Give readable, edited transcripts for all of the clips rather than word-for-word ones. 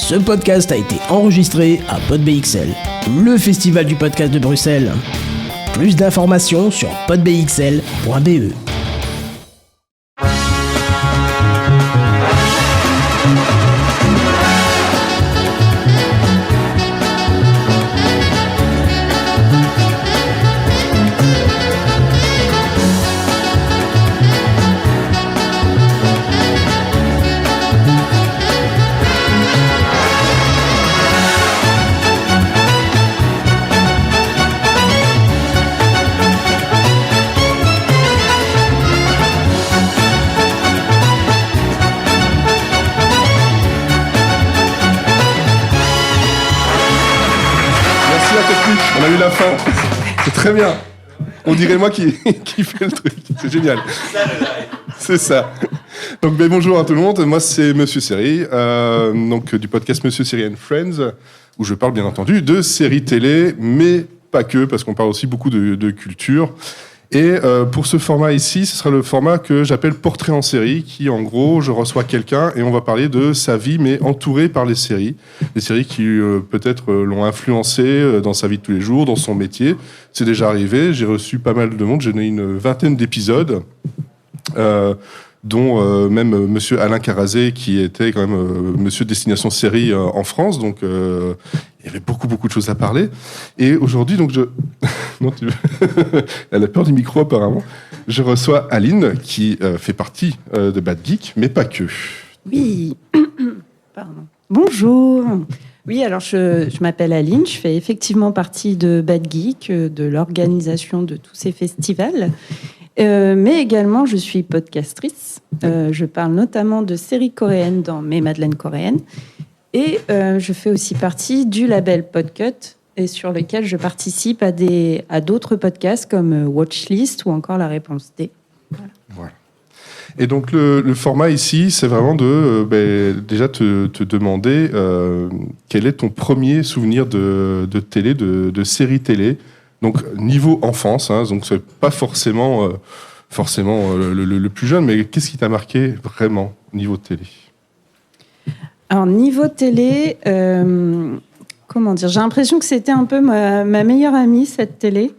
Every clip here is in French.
Ce podcast a été enregistré à PodBXL, le festival du podcast de Bruxelles. Plus d'informations sur podbxl.be. On a eu la fin. C'est très bien. On dirait moi qui fait le truc. C'est génial. C'est ça. Donc bonjour à tout le monde. Moi c'est Monsieur Série, donc du podcast Monsieur Série and Friends, où je parle bien entendu de séries télé, mais pas que, parce qu'on parle aussi beaucoup de culture. Et pour ce format ici, ce sera le format que j'appelle portrait en série, qui en gros, je reçois quelqu'un et on va parler de sa vie, mais entouré par les séries qui peut-être l'ont influencé dans sa vie de tous les jours, dans son métier. C'est déjà arrivé, j'ai reçu pas mal de monde, j'en ai une 20aine d'épisodes, dont même Monsieur Alain Carazé, qui était quand même Monsieur Destination Série en France, donc il y avait beaucoup de choses à parler. Et aujourd'hui, donc non, elle a peur du micro apparemment. Je reçois Aline, qui fait partie de Bad Geek, mais pas que. Oui, pardon. Bonjour. Oui, alors je m'appelle Aline, je fais effectivement partie de Bad Geek, de l'organisation de tous ces festivals. Mais également, je suis podcastrice. Je parle notamment de séries coréennes dans Mes Madeleines coréennes. Et je fais aussi partie du label Podcut, et sur lequel je participe à d'autres podcasts comme Watchlist ou encore La Réponse D. Voilà. Et donc le format ici, c'est vraiment de déjà te demander quel est ton premier souvenir de télé, de série télé. Donc niveau enfance, hein, donc c'est pas forcément le plus jeune, mais qu'est-ce qui t'a marqué vraiment niveau télé ? Alors niveau télé, comment dire, j'ai l'impression que c'était un peu ma meilleure amie, cette télé.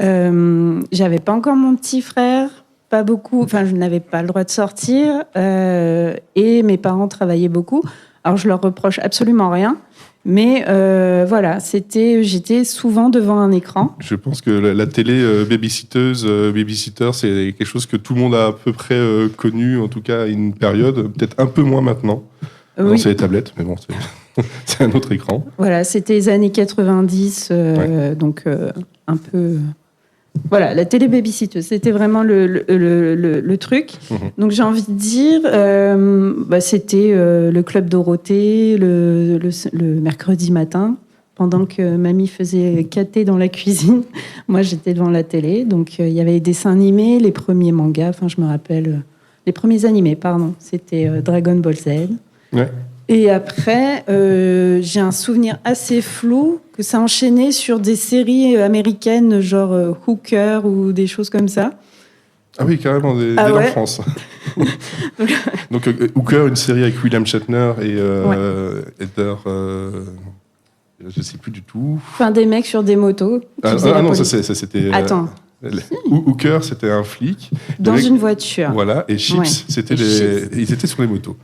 J'avais pas encore mon petit frère, pas beaucoup, enfin je n'avais pas le droit de sortir, et mes parents travaillaient beaucoup. Alors je leur reproche absolument rien. Mais voilà, j'étais souvent devant un écran. Je pense que la télé babysitter, c'est quelque chose que tout le monde a à peu près connu, en tout cas à une période, peut-être un peu moins maintenant. Oui. Non, c'est les tablettes, mais bon, c'est un autre écran. Voilà, c'était les années 90, ouais. Donc un peu... Voilà, la télé babysitter, c'était vraiment le truc. Mmh. Donc j'ai envie de dire, c'était le Club Dorothée, le mercredi matin, pendant que mamie faisait cater dans la cuisine. Moi, j'étais devant la télé. Donc il y avait les dessins animés, les premiers mangas, enfin je me rappelle, les premiers animés, pardon, c'était Dragon Ball Z. Ouais. Et après, j'ai un souvenir assez flou que ça enchaînait sur des séries américaines, genre Hooker ou des choses comme ça. Ah oui, carrément, dès l'enfance. Donc Hooker, une série avec William Shatner et Heather... je ne sais plus du tout. Enfin, des mecs sur des motos. Non, ça c'était... Attends. Hooker, c'était un flic. Dans une voiture. Voilà, et Chips, ils étaient sur les motos.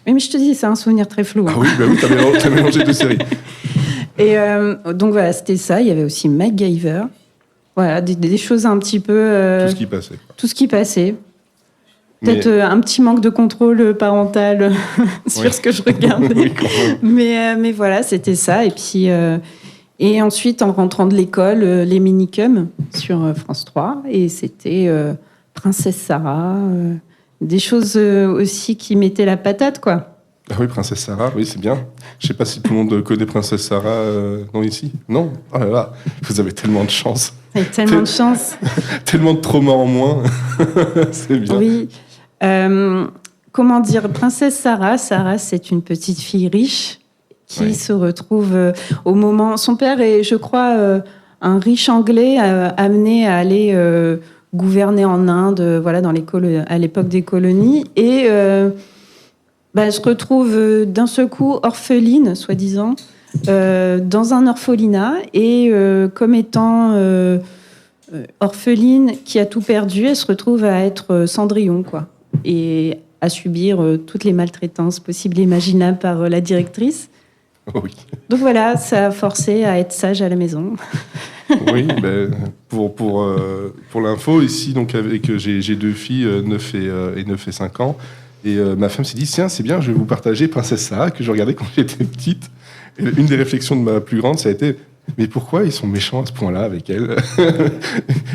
Oui, mais je te dis, c'est un souvenir très flou. Ah oui, t'as mélangé deux séries. Et donc voilà, c'était ça. Il y avait aussi MacGyver. Voilà, des choses un petit peu... tout ce qui passait. Quoi. Tout ce qui passait. Peut-être un petit manque de contrôle parental sur ce que je regardais. Oui, mais voilà, c'était ça. Et puis... Et ensuite, en rentrant de l'école, les minicums sur France 3. Et c'était Princesse Sarah, des choses aussi qui mettaient la patate, quoi. Ah oui, Princesse Sarah, oui, c'est bien. Je ne sais pas si tout le monde connaît Princesse Sarah, non, ici. Non ? Oh là là, vous avez tellement de chance. Tellement de chance. Tellement de trauma en moins. C'est bien. Oui. Comment dire, Princesse Sarah, c'est une petite fille riche qui se retrouve au moment... Son père est, je crois, un riche Anglais amené à aller gouverner en Inde, voilà, à l'époque des colonies. Et Elle se retrouve d'un seul coup orpheline, soi-disant, dans un orphelinat, et comme étant orpheline qui a tout perdu, elle se retrouve à être Cendrillon, quoi, et à subir toutes les maltraitances possibles et imaginables par la directrice. Oh oui. Donc voilà, ça a forcé à être sage à la maison. Oui, pour l'info, ici, donc, j'ai 2 filles, 9 et 5 ans. Et ma femme s'est dit, tiens, c'est bien, je vais vous partager Princesse Sarah, que je regardais quand j'étais petite. Et une des réflexions de ma plus grande, ça a été, mais pourquoi ils sont méchants à ce point-là avec elle?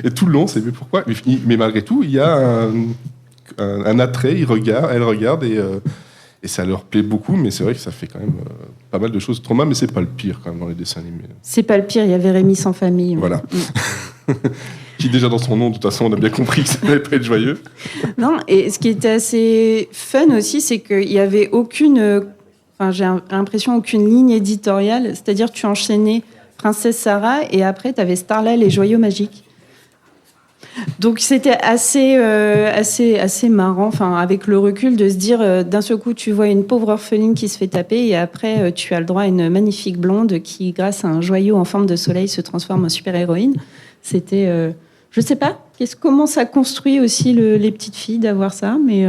Et tout le long, c'est, mais pourquoi? Mais malgré tout, il y a un attrait, elle regarde et ça leur plaît beaucoup, mais c'est vrai que ça fait quand même pas mal de choses. Trauma, mais c'est pas le pire quand même dans les dessins animés. C'est pas le pire, il y avait Rémi sans famille. Voilà. Qui déjà dans son nom, de toute façon, on a bien compris que ça n'allait pas être joyeux. Non, et ce qui était assez fun aussi, c'est qu'il y avait aucune, j'ai l'impression, aucune ligne éditoriale. C'est-à-dire que tu enchaînais Princesse Sarah et après, tu avais Starla, les joyaux magiques. Donc c'était assez marrant, avec le recul, de se dire d'un seul coup tu vois une pauvre orpheline qui se fait taper et après tu as le droit à une magnifique blonde qui, grâce à un joyau en forme de soleil, se transforme en super-héroïne. C'était, je sais pas, comment ça construit aussi les petites filles d'avoir ça, mais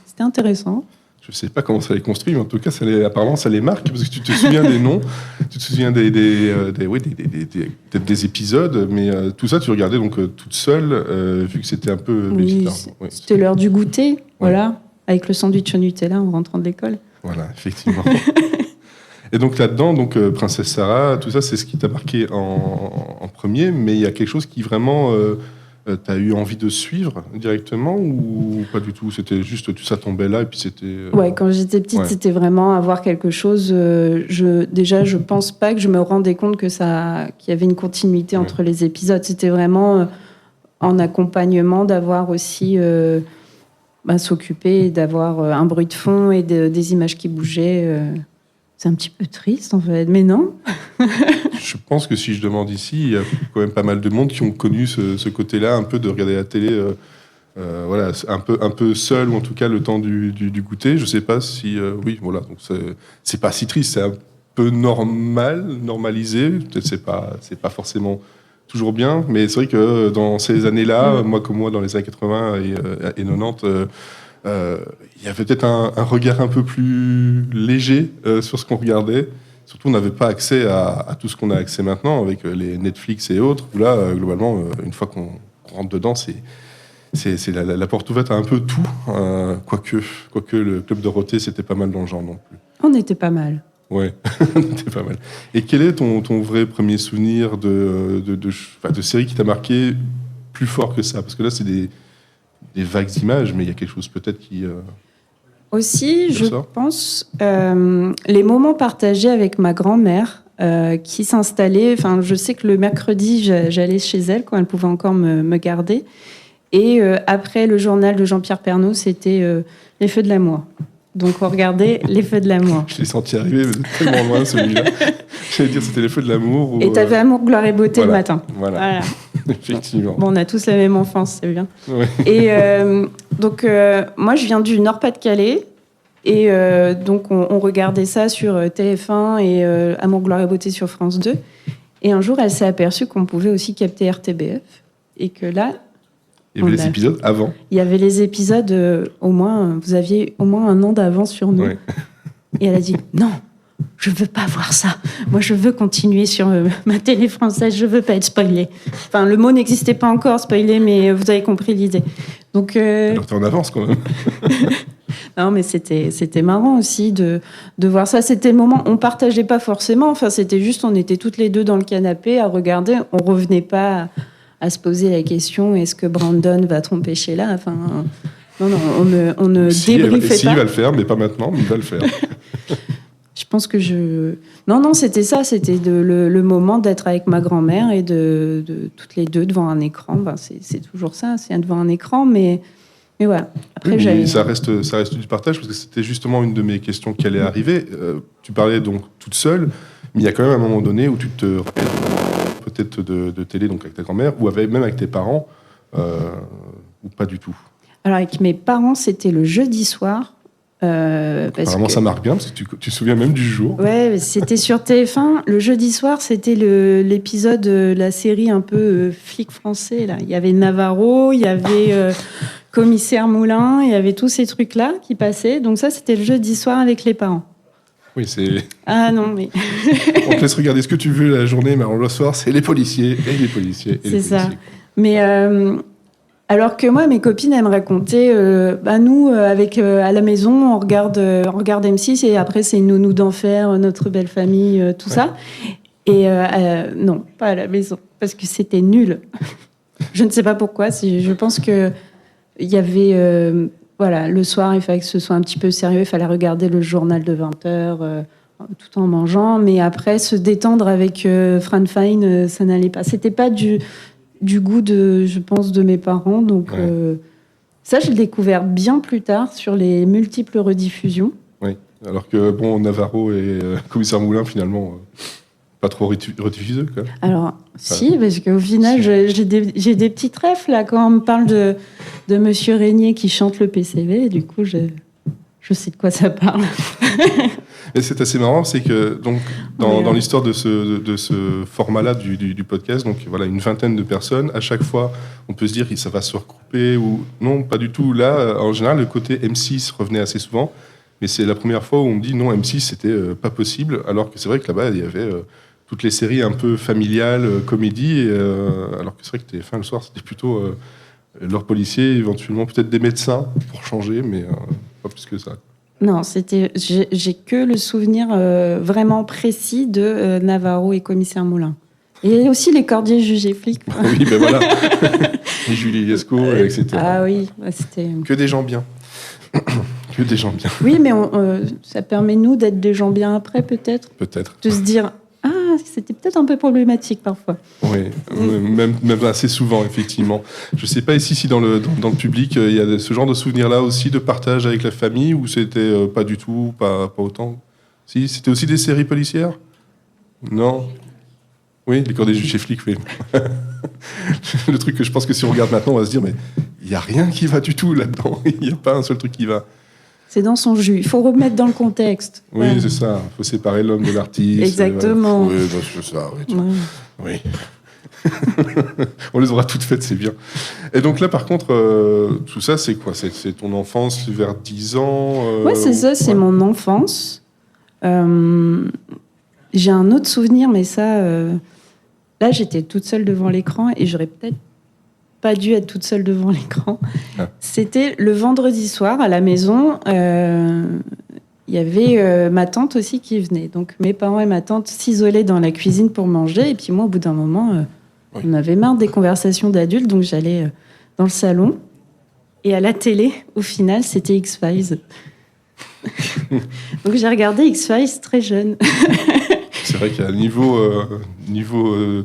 c'était intéressant. Je sais pas comment ça les construit, mais en tout cas, apparemment, ça les marque, parce que tu te souviens des noms, tu te souviens peut-être des épisodes, mais tout ça, tu regardais donc toute seule, vu que c'était un peu... Oui, c'était l'heure du goûter, voilà, avec le sandwich au Nutella en rentrant de l'école. Voilà, effectivement. Et donc là-dedans, Princesse Sarah, tout ça, c'est ce qui t'a marqué en premier, mais il y a quelque chose qui vraiment... t'as eu envie de suivre directement ou pas du tout? C'était juste ça tombait là et puis c'était... Ouais, quand j'étais petite, c'était vraiment avoir quelque chose... je pense pas que je me rendais compte qu'il y avait une continuité entre les épisodes. C'était vraiment en accompagnement d'avoir aussi... s'occuper, d'avoir un bruit de fond et des images qui bougeaient. C'est un petit peu triste, en fait, mais non. Je pense que si je demande ici, il y a quand même pas mal de monde qui ont connu ce côté-là, un peu de regarder la télé, voilà, un peu seul, ou en tout cas le temps du goûter. Je sais pas si... oui, voilà, donc c'est pas si triste, c'est un peu normalisé. Peut-être c'est pas forcément toujours bien, mais c'est vrai que dans ces années-là, moi dans les années 80 et 90... il y avait peut-être un regard un peu plus léger sur ce qu'on regardait. Surtout, on n'avait pas accès à tout ce qu'on a accès maintenant avec les Netflix et autres. Où là, globalement, une fois qu'on rentre dedans, c'est la porte ouverte à un peu tout. Quoique le Club Dorothée, c'était pas mal dans le genre non plus. On était pas mal. Ouais, on était pas mal. Et quel est ton vrai premier souvenir de série qui t'a marqué plus fort que ça? Parce que là, c'est des vagues images, mais il y a quelque chose peut-être qui... Aussi, je pense, les moments partagés avec ma grand-mère qui s'installait. Je sais que le mercredi, j'allais chez elle quand elle pouvait encore me garder. Et après le journal de Jean-Pierre Pernaut, c'était Les Feux de l'amour. Donc on regardait Les Feux de l'amour. Je l'ai senti arriver, mais tellement loin celui-là. J'allais dire c'était Les Feux de l'amour. Et t'avais Amour, gloire et beauté le matin. Voilà. Effectivement. Bon, on a tous la même enfance, c'est bien. Ouais. Et donc moi je viens du Nord-Pas-de-Calais. Et donc on regardait ça sur TF1 et Amour, gloire et beauté sur France 2. Et un jour elle s'est aperçue qu'on pouvait aussi capter RTBF. Et que là... Il y avait les épisodes avant. Il y avait les épisodes, vous aviez au moins un an d'avance sur nous. Ouais. Et elle a dit, non, je veux pas voir ça. Moi, je veux continuer sur ma télé française, je veux pas être spoilée. Enfin, le mot n'existait pas encore, spoilé, mais vous avez compris l'idée. Donc, alors, t'es en avance quand même. Non, mais c'était marrant aussi de voir ça. C'était le moment, on partageait pas forcément. Enfin, c'était juste, on était toutes les deux dans le canapé à regarder. On revenait pas à se poser la question, est-ce que Brandon va tromper Sheila? Enfin, non, on ne débriefait pas. Si, il va le faire, mais pas maintenant, mais il va le faire. Je pense que Non, c'était ça, c'était le moment d'être avec ma grand-mère et de toutes les deux devant un écran. Ben, c'est toujours ça, c'est devant un écran, mais voilà. Après, oui, ça reste du partage, parce que c'était justement une de mes questions qui allait arriver. Tu parlais donc toute seule, mais il y a quand même un moment donné où tu te peut-être de télé, donc avec ta grand-mère, ou même avec tes parents, ou pas du tout? Alors avec mes parents, c'était le jeudi soir, Apparemment, ça marque bien, parce que tu te souviens même du jour. Ouais, c'était sur TF1. Le jeudi soir, c'était l'épisode de la série un peu flic français. Là. Il y avait Navarro, il y avait Commissaire Moulin, il y avait tous ces trucs-là qui passaient. Donc ça, c'était le jeudi soir avec les parents. Oui, c'est... Ah non, mais... On te laisse regarder ce que tu veux la journée, mais le soir, c'est les policiers, et les policiers, et les policiers. C'est ça. Mais... alors que moi, mes copines, elles me racontaient, nous, à la maison, on regarde M6 et après, c'est Nounou d'enfer, Notre belle famille, tout ça. Et non, pas à la maison, parce que c'était nul. Je ne sais pas pourquoi. Je pense qu'il y avait... le soir, il fallait que ce soit un petit peu sérieux. Il fallait regarder le journal de 20h tout en mangeant. Mais après, se détendre avec Fran Fine, ça n'allait pas. C'était pas du goût je pense, de mes parents. Donc, ça, je l'ai découvert bien plus tard sur les multiples rediffusions. Oui, alors que, Navarro et Commissaire Moulin, finalement, pas trop rediffuseux, quoi. Alors, si, parce qu'au final, j'ai des petits trèfles, là, quand on me parle de Monsieur Régnier qui chante le PCV, et du coup, je sais de quoi ça parle. Et c'est assez marrant, c'est que donc dans l'histoire de ce format-là du podcast, donc voilà, une vingtaine de personnes, à chaque fois, on peut se dire que ça va se regrouper ou non, pas du tout. Là, en général, le côté M6 revenait assez souvent, mais c'est la première fois où on me dit non, M6 c'était pas possible, alors que c'est vrai que là-bas il y avait toutes les séries un peu familiales, comédie, alors que c'est vrai que TF1 le soir c'était plutôt leurs policiers, éventuellement peut-être des médecins pour changer, mais pas plus que ça. Non, j'ai que le souvenir vraiment précis de Navarro et Commissaire Moulin. Et aussi les cordiers jugés flics. Oui, ben voilà. Et Julie Lescaut, etc. Ah oui, c'était... Que des gens bien. Que des gens bien. Oui, mais ça permet, nous, d'être des gens bien après, peut-être. Peut-être. De se dire, c'était peut-être un peu problématique parfois. Oui, même assez souvent, effectivement. Je ne sais pas ici si dans le public, il y a ce genre de souvenirs-là aussi, de partage avec la famille, ou c'était pas du tout, pas autant. Si, c'était aussi des séries policières ? Non ? Oui, les corps des juges flics, oui. Le truc que je pense que si on regarde maintenant, on va se dire, mais il n'y a rien qui va du tout là-dedans. Il n'y a pas un seul truc qui va. C'est dans son jus. Il faut remettre dans le contexte. Oui, c'est ça. Il faut séparer l'homme de l'artiste. Exactement. Oui, c'est ça. Oui. On les aura toutes faites, c'est bien. Et donc là, par contre, tout ça, c'est quoi ? C'est ton enfance vers 10 ans Oui, c'est ça. C'est mon enfance. J'ai un autre souvenir, mais ça... là, j'étais toute seule devant l'écran et j'aurais peut-être pas dû être toute seule devant l'écran. Ah. C'était le vendredi soir à la maison. Il y avait ma tante aussi qui venait. Donc mes parents et ma tante s'isolaient dans la cuisine pour manger. Et puis moi, au bout d'un moment, on avait marre des conversations d'adultes. Donc j'allais dans le salon. Et à la télé, au final, c'était X-Files. Donc j'ai regardé X-Files très jeune. C'est vrai qu'à niveau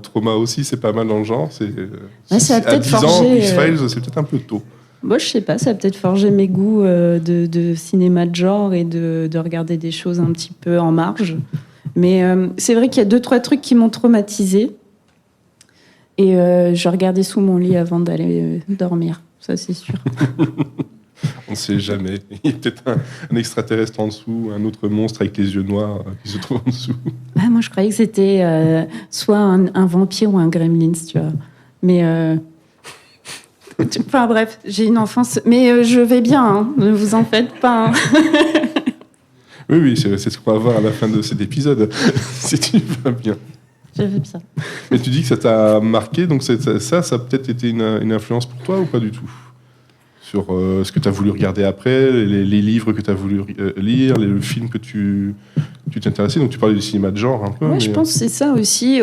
trauma aussi, c'est pas mal dans le genre. Ça a peut-être à 10 ans, X-Files, c'est peut-être un peu tôt. Moi, je sais pas, ça a peut-être forgé mes goûts de cinéma de genre et de regarder des choses un petit peu en marge. Mais c'est vrai qu'il y a 2-3 trucs qui m'ont traumatisée. Et je regardais sous mon lit avant d'aller dormir, ça c'est sûr. On ne sait jamais. Il y a peut-être un extraterrestre en dessous, un autre monstre avec les yeux noirs qui se trouve en dessous. Moi, je croyais que c'était soit un vampire ou un gremlins, tu vois. Mais... Enfin bref, j'ai une enfance... Mais je vais bien, hein. Ne vous en faites pas. Hein. Oui, c'est ce qu'on va voir à la fin de cet épisode, si tu vas bien. Je vais bien. Mais tu dis que ça t'a marqué, donc ça a peut-être été une influence pour toi ou pas du tout ? Sur ce que tu as voulu regarder après, les livres que tu as voulu lire, le film que tu t'intéressais. Donc tu parlais du cinéma de genre un peu. Ouais, je pense que c'est ça aussi,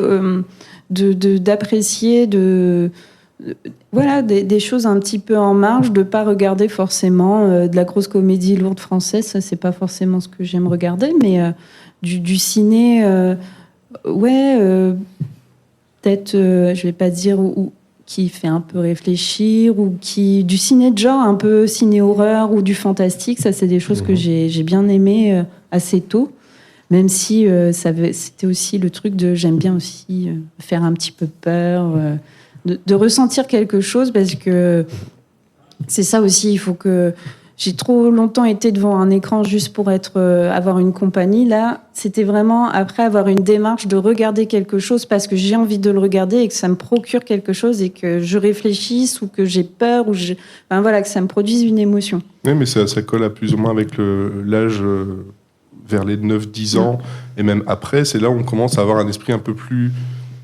d'apprécier des choses un petit peu en marge, de ne pas regarder forcément de la grosse comédie lourde française. Ça, c'est pas forcément ce que j'aime regarder, mais du ciné, peut-être, je vais pas dire... qui fait un peu réfléchir, ou du ciné de genre, un peu ciné-horreur ou du fantastique. Ça, c'est des choses que j'ai bien aimées assez tôt, même si c'était aussi le truc de... J'aime bien aussi faire un petit peu peur, de ressentir quelque chose, parce que c'est ça aussi, il faut que j'ai trop longtemps été devant un écran juste pour avoir une compagnie. Là, c'était vraiment après avoir une démarche de regarder quelque chose parce que j'ai envie de le regarder et que ça me procure quelque chose et que je réfléchisse ou que j'ai peur ou enfin, voilà, que ça me produise une émotion. Oui, mais ça colle à plus ou moins avec l'âge vers les 9-10 ans et même après. C'est là où on commence à avoir un esprit un peu plus,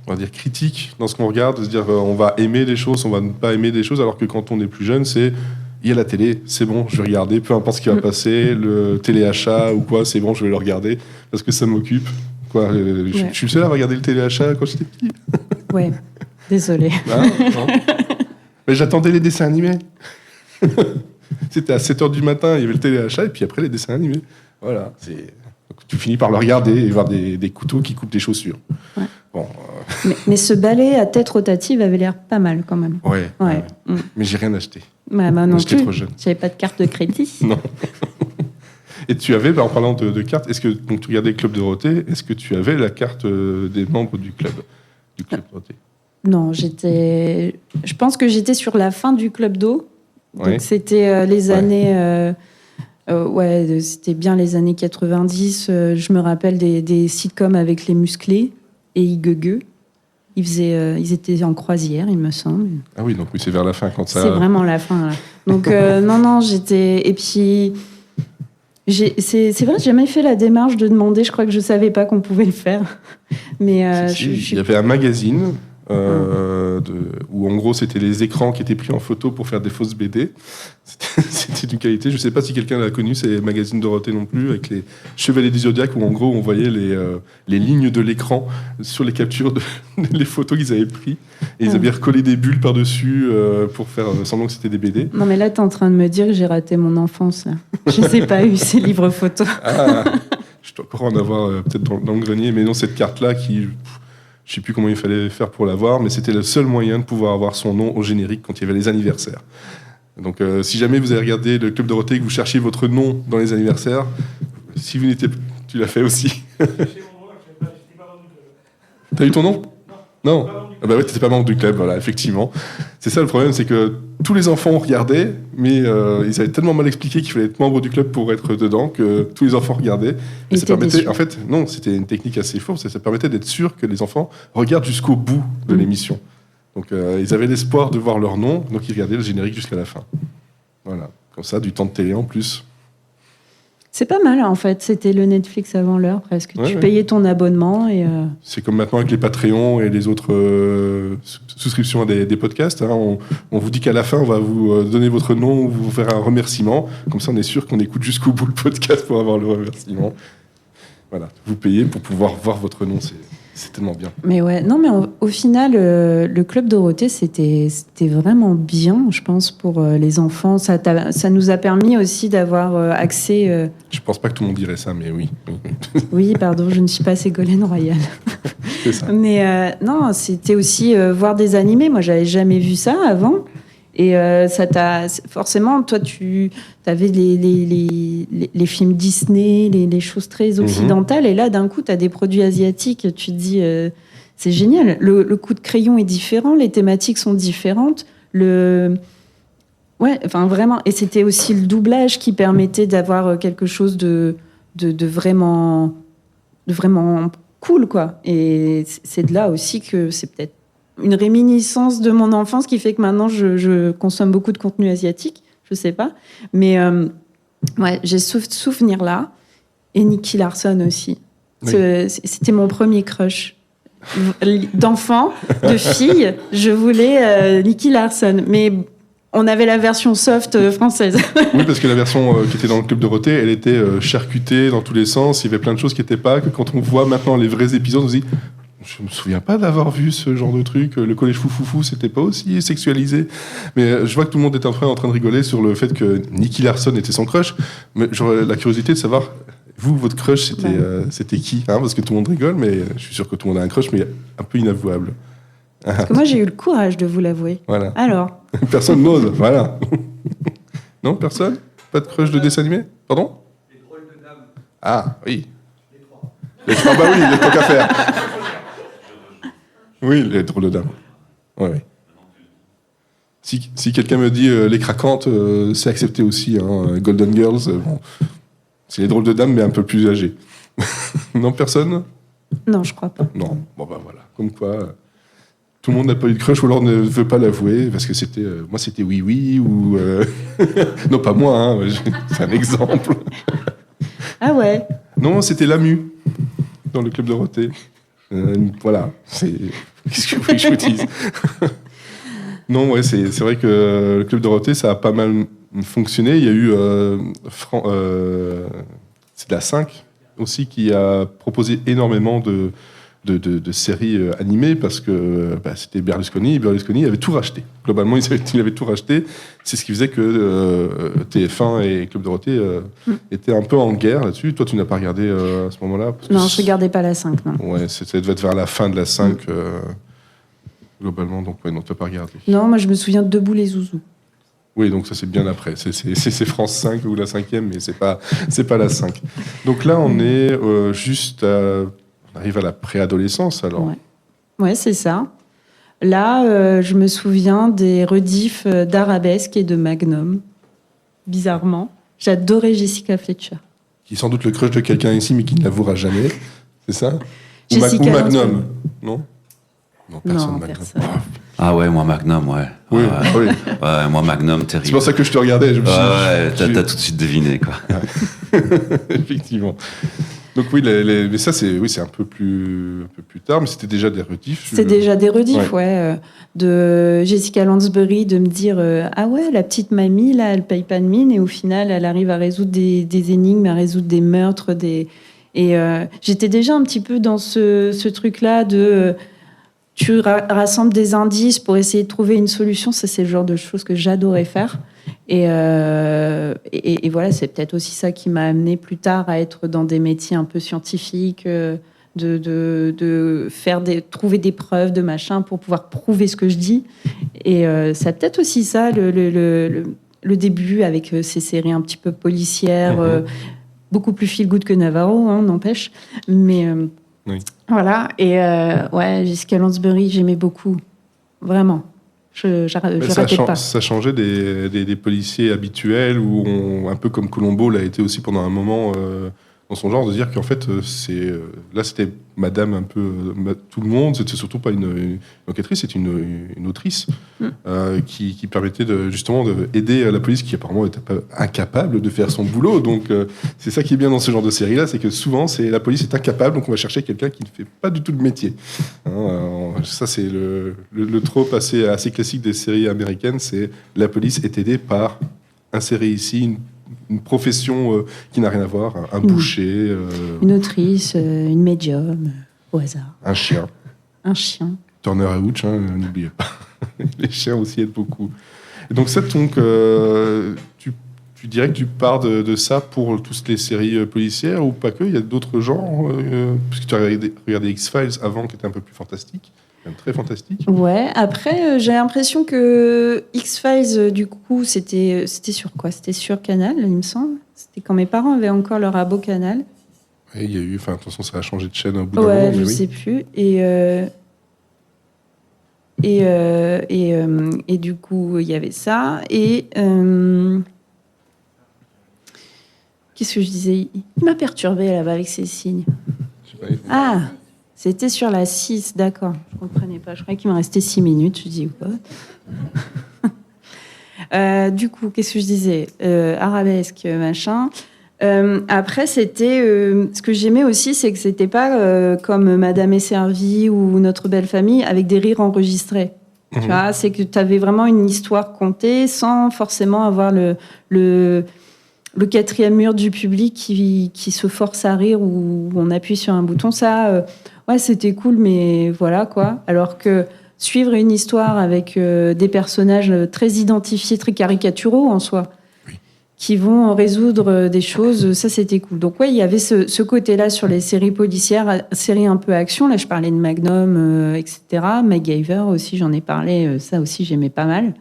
on va dire, critique dans ce qu'on regarde, de se dire on va aimer des choses, on va ne pas aimer des choses, alors que quand on est plus jeune, c'est il y a la télé, c'est bon, je vais regarder, peu importe ce qui va passer, le téléachat ou quoi, c'est bon, je vais le regarder parce que ça m'occupe. Quoi, je suis le seul à regarder le téléachat quand j'étais petit. Ouais, désolé. Non. Mais j'attendais les dessins animés. C'était à 7h du matin, il y avait le téléachat et puis après les dessins animés. Voilà, donc, tu finis par le regarder et voir des couteaux qui coupent des chaussures. Ouais. Bon, mais ce balai à tête rotative avait l'air pas mal quand même. Ouais. Mais j'ai rien acheté. Bah, non j'étais plus. Trop jeune. J'avais pas de carte de crédit. Non. Et tu avais, en parlant de cartes, est-ce que donc, tu regardais le Club Dorothée, est-ce que tu avais la carte des membres du club Dorothée? Non, je pense que j'étais sur la fin du Club d'eau. Donc c'était les années... c'était bien les années 90. Je me rappelle des sitcoms avec les musclés et Igueugue. Ils étaient en croisière, il me semble. Ah oui, donc oui, c'est vers la fin quand ça... C'est vraiment la fin, là. Donc non, j'étais... Et puis... C'est vrai, j'ai jamais fait la démarche de demander. Je crois que je savais pas qu'on pouvait le faire. Mais il y avait un magazine où en gros c'était les écrans qui étaient pris en photo pour faire des fausses BD. C'était d'une qualité. Je sais pas si quelqu'un l'a connu, c'est le magazine Dorothée non plus, avec les Chevaliers du Zodiaque où en gros on voyait les lignes de l'écran sur les captures les photos qu'ils avaient pris et ils avaient recollé des bulles par dessus pour faire semblant que c'était des BD. Non mais là t'es en train de me dire que j'ai raté mon enfance là. Je sais pas eu ces livres photos. Je dois encore en avoir peut-être dans le grenier, mais non, cette carte là qui je sais plus comment il fallait faire pour l'avoir, mais c'était le seul moyen de pouvoir avoir son nom au générique quand il y avait les anniversaires. Donc si jamais vous avez regardé le Club Dorothée et que vous cherchiez votre nom dans les anniversaires, si vous n'étiez... Tu l'as fait aussi. T'as eu ton nom ? Non. Ah bah ouais, t'étais pas membre du club, voilà, effectivement. C'est ça le problème, c'est que tous les enfants regardaient, mais ils avaient tellement mal expliqué qu'il fallait être membre du club pour être dedans que tous les enfants regardaient. Et ça permettait, en fait, non, c'était une technique assez forte, ça permettait d'être sûr que les enfants regardent jusqu'au bout de l'émission. Donc ils avaient l'espoir de voir leur nom, donc ils regardaient le générique jusqu'à la fin. Voilà, comme ça, du temps de télé en plus. C'est pas mal, en fait. C'était le Netflix avant l'heure, presque. Tu payais ton abonnement et... C'est comme maintenant avec les Patreons et les autres souscriptions à des podcasts. Hein. On vous dit qu'à la fin, on va vous donner votre nom ou vous faire un remerciement. Comme ça, on est sûr qu'on écoute jusqu'au bout le podcast pour avoir le remerciement. Voilà, vous payez pour pouvoir voir votre nom. C'est tellement bien. Mais ouais, non, mais au final, le Club Dorothée, c'était vraiment bien, je pense, pour les enfants. Ça nous a permis aussi d'avoir accès... Je pense pas que tout le monde dirait ça, mais oui. Oui, pardon, je ne suis pas Ségolène Royal. C'est ça. Mais non, c'était aussi voir des animés. Moi, j'avais jamais vu ça avant. Et ça t'a... Forcément, toi, tu avais les films Disney, les choses très occidentales. Et là, d'un coup, tu as des produits asiatiques. Tu te dis, c'est génial. Le coup de crayon est différent. Les thématiques sont différentes. Ouais, enfin, vraiment. Et c'était aussi le doublage qui permettait d'avoir quelque chose de vraiment cool, quoi. Et c'est de là aussi que c'est peut-être une réminiscence de mon enfance qui fait que maintenant je consomme beaucoup de contenu asiatique, je sais pas, mais ouais, j'ai ce souvenir là et Nicky Larson aussi. Oui. C'était mon premier crush d'enfant, de fille. Je voulais Nicky Larson, mais on avait la version soft française. Oui, parce que la version qui était dans le Club Dorothée, elle était charcutée dans tous les sens. Il y avait plein de choses qui n'étaient pas. Que quand on voit maintenant les vrais épisodes, on se dit. Je me souviens pas d'avoir vu ce genre de truc. Le collège Foufoufou, c'était pas aussi sexualisé. Mais je vois que tout le monde est en train de rigoler sur le fait que Nicky Larson était son crush. Mais j'aurais la curiosité de savoir, vous, votre crush, c'était qui, hein? Parce que tout le monde rigole, mais je suis sûr que tout le monde a un crush, mais un peu inavouable. Parce que moi, j'ai eu le courage de vous l'avouer. Voilà. Alors Personne n'ose, voilà. Non, personne? Pas de crush de dessin animé? Pardon? Les drôles de dames. Ah, oui. Les trois. Les trois, bah oui, il y a tant qu'à faire. Oui, les drôles de dames. Oui. Si quelqu'un me dit les craquantes, c'est accepté aussi. Hein, Golden Girls, bon, c'est les drôles de dames, mais un peu plus âgées. Non, personne? Non, je crois pas. Non, bon bah voilà. Comme quoi, tout le monde n'a pas eu de crush ou alors ne veut pas l'avouer parce que c'était, moi c'était oui oui ou non pas moi, hein, c'est un exemple. Ah ouais. Non, c'était Lamu dans le club Dorothée. Voilà, qu'est-ce que vous voulez que je vous dise? Non, ouais, c'est vrai que le club Dorothée, ça a pas mal fonctionné. Il y a eu c'est la 5 aussi qui a proposé énormément de séries animées parce que c'était Berlusconi. Et Berlusconi avait tout racheté. Globalement, il avait tout racheté. C'est ce qui faisait que TF1 et Club Dorothée étaient un peu en guerre là-dessus. Toi, tu n'as pas regardé à ce moment-là? Non, je ne regardais pas la 5, non. Ouais, ça devait être vers la fin de la 5, globalement. Donc, ouais, non, tu n'as pas regardé. Non, moi, je me souviens de Debout les Zouzous. Oui, donc ça, c'est bien après. C'est France 5 ou la 5e, mais c'est pas la 5. Donc là, on est juste on arrive à la préadolescence, alors. Ouais, c'est ça. Là, je me souviens des rediffs d'Arabesque et de Magnum. Bizarrement. J'adorais Jessica Fletcher. Qui est sans doute le crush de quelqu'un ici, mais qui ne l'avouera jamais. C'est ça? Ou Magnum? Non? Non, personne. Non, Magnum. personne. Ah ouais, moi Magnum, ouais. Oui, oui. Ouais, moi Magnum, terrible. C'est pour ça que je te regardais. Je me suis dit, t'as tout de suite deviné, quoi. Effectivement. Donc oui, mais ça c'est un peu plus tard, mais c'était déjà des rediffs. C'était déjà des rediffs, ouais. De Jessica Lansbury, de me dire ah ouais, la petite mamie là, elle paye pas de mine et au final elle arrive à résoudre des énigmes, à résoudre des meurtres, et j'étais déjà un petit peu dans ce truc-là de tu rassembles des indices pour essayer de trouver une solution. Ça, c'est le genre de choses que j'adorais faire. Et voilà, c'est peut-être aussi ça qui m'a amené plus tard à être dans des métiers un peu scientifiques, de trouver des preuves de machin pour pouvoir prouver ce que je dis. Et c'est peut-être aussi ça, le début avec ces séries un petit peu policières, beaucoup plus feel-good que Navarro, hein, n'empêche. Mais oui. Voilà, et ouais, Jessica Lansbury, j'aimais beaucoup, vraiment. Je ratais pas. Ça changeait des policiers habituels où un peu comme Colombo l'a été aussi pendant un moment dans son genre, de dire qu'en fait là c'était madame un peu tout le monde, c'était surtout pas une enquêtrice, c'était une autrice qui permettait justement d'aider la police qui apparemment était incapable de faire son boulot. Donc c'est ça qui est bien dans ce genre de série là, c'est que souvent la police est incapable, donc on va chercher quelqu'un qui ne fait pas du tout le métier. Ça c'est le trope assez classique des séries américaines, c'est la police est aidée par insérer ici une profession qui n'a rien à voir, un boucher, une autrice, une médium, au hasard. Un chien. Turner et Hooch, hein, n'oubliez pas. Les chiens aussi aident beaucoup. Et donc ça, tu dirais que tu pars de ça pour toutes les séries policières ou pas que? Il y a d'autres genres, puisque tu as regardé X-Files avant, qui était un peu plus fantastique. Même très fantastique. Ouais, après, j'ai l'impression que X-Files, du coup, c'était sur quoi? C'était sur Canal, il me semble. C'était quand mes parents avaient encore leur abo Canal. Oui, il y a eu... Enfin, de toute façon, ça a changé de chaîne au bout d'un moment. Ouais, je sais plus. Et du coup, il y avait ça. Et... qu'est-ce que je disais? Il m'a perturbée, là-bas, avec ses signes. Ah, c'était sur la 6, d'accord. Je ne comprenais pas. Je croyais qu'il me restait 6 minutes. Je dis, what? Du coup, qu'est-ce que je disais? Arabesque, machin. Après, c'était... ce que j'aimais aussi, c'est que c'était pas comme Madame est servie ou Notre belle famille, avec des rires enregistrés. Tu vois, c'est que tu avais vraiment une histoire contée sans forcément avoir le quatrième mur du public qui se force à rire ou on appuie sur un bouton. Ça, ouais, c'était cool, mais voilà, quoi. Alors que suivre une histoire avec des personnages très identifiés, très caricaturaux en soi, qui vont résoudre des choses, ça, c'était cool. Donc, ouais, il y avait ce côté-là sur les séries policières, séries un peu action. Là, je parlais de Magnum, etc. MacGyver aussi, j'en ai parlé. Ça aussi, j'aimais pas mal.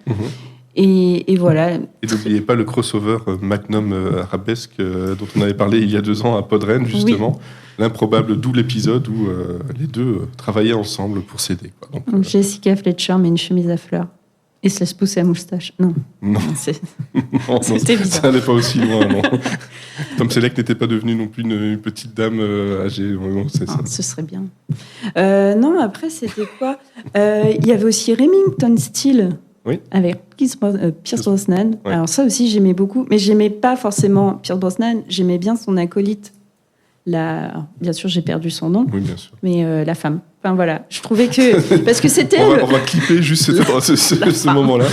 Et voilà. Et n'oubliez pas le crossover Magnum Arabesque dont on avait parlé il y a 2 ans à Podren, justement. Oui. L'improbable double épisode où les deux travaillaient ensemble pour s'aider. Donc, Jessica Fletcher met une chemise à fleurs. Et se laisse pousser la moustache. Non. Non, non, C'était bizarre. ça n'allait pas aussi loin, non. Tom Selleck n'était pas devenue non plus une petite dame âgée. Non, c'est ça. Ce serait bien. Non, après, c'était quoi? Il y avait aussi Remington Steele. Oui. Avec Pierce Brosnan. Ouais. Alors ça aussi, j'aimais beaucoup. Mais j'aimais pas forcément Pierce Brosnan. J'aimais bien son acolyte. Bien sûr, j'ai perdu son nom. Oui, bien sûr. Mais la femme. Enfin voilà, je trouvais que... Parce que c'était... On va clipper juste ce moment-là.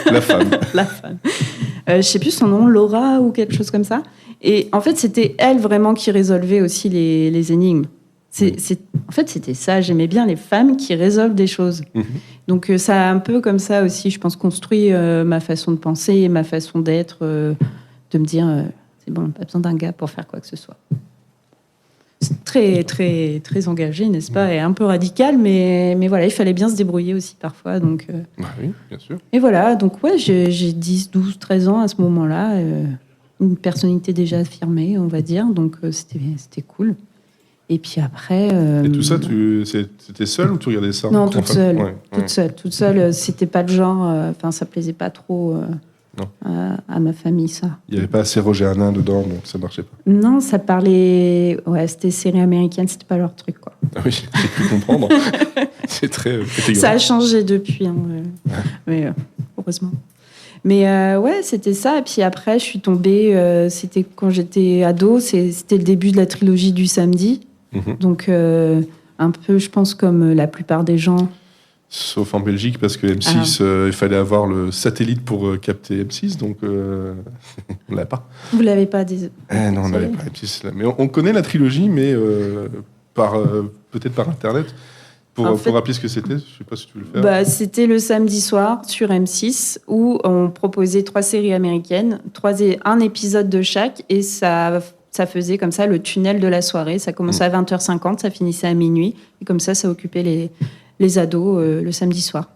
La femme. La femme. Je sais plus son nom, Laura ou quelque chose comme ça. Et en fait, c'était elle vraiment qui résolvait aussi les énigmes. En fait, c'était ça. J'aimais bien les femmes qui résolvent des choses. Mhm. Donc ça a un peu comme ça aussi, je pense, construit ma façon de penser et ma façon d'être, de me dire, c'est bon, pas besoin d'un gars pour faire quoi que ce soit. C'est très, très, très engagé, n'est-ce pas? Et un peu radical, mais voilà, il fallait bien se débrouiller aussi parfois. Donc, Oui, bien sûr. Et voilà, donc ouais, j'ai 10, 12, 13 ans à ce moment-là. Une personnalité déjà affirmée, on va dire. Donc c'était cool. Et puis après... Et tout ça, c'était seule ou tu regardais ça? Non, toute seule. Ouais. Toute seule. C'était pas le genre... Enfin, ça plaisait pas trop à ma famille, ça. Il n'y avait pas assez Roger Hanin dedans, donc ça marchait pas. Non, ça parlait... Ouais, c'était série américaine, c'était pas leur truc, quoi. Ah oui, j'ai pu comprendre. C'est très catégorique. Ça a changé depuis, hein, mais heureusement. Mais ouais, c'était ça. Et puis après, je suis tombée... c'était quand j'étais ado, c'était le début de la trilogie du samedi. Mhm. Donc, un peu, je pense, comme la plupart des gens... Sauf en Belgique, parce que M6, il fallait avoir le satellite pour capter M6, donc on l'avait pas. Vous l'avez pas des... Non, on n'avait pas M6. Là. Mais on connaît la trilogie, mais peut-être par Internet. Pour rappeler ce que c'était, je ne sais pas si tu veux le faire. C'était le samedi soir sur M6 où on proposait 3 séries américaines, un épisode de chaque, et ça faisait comme ça le tunnel de la soirée. Ça commençait à 20h50, ça finissait à minuit, et comme ça occupait les ados le samedi soir.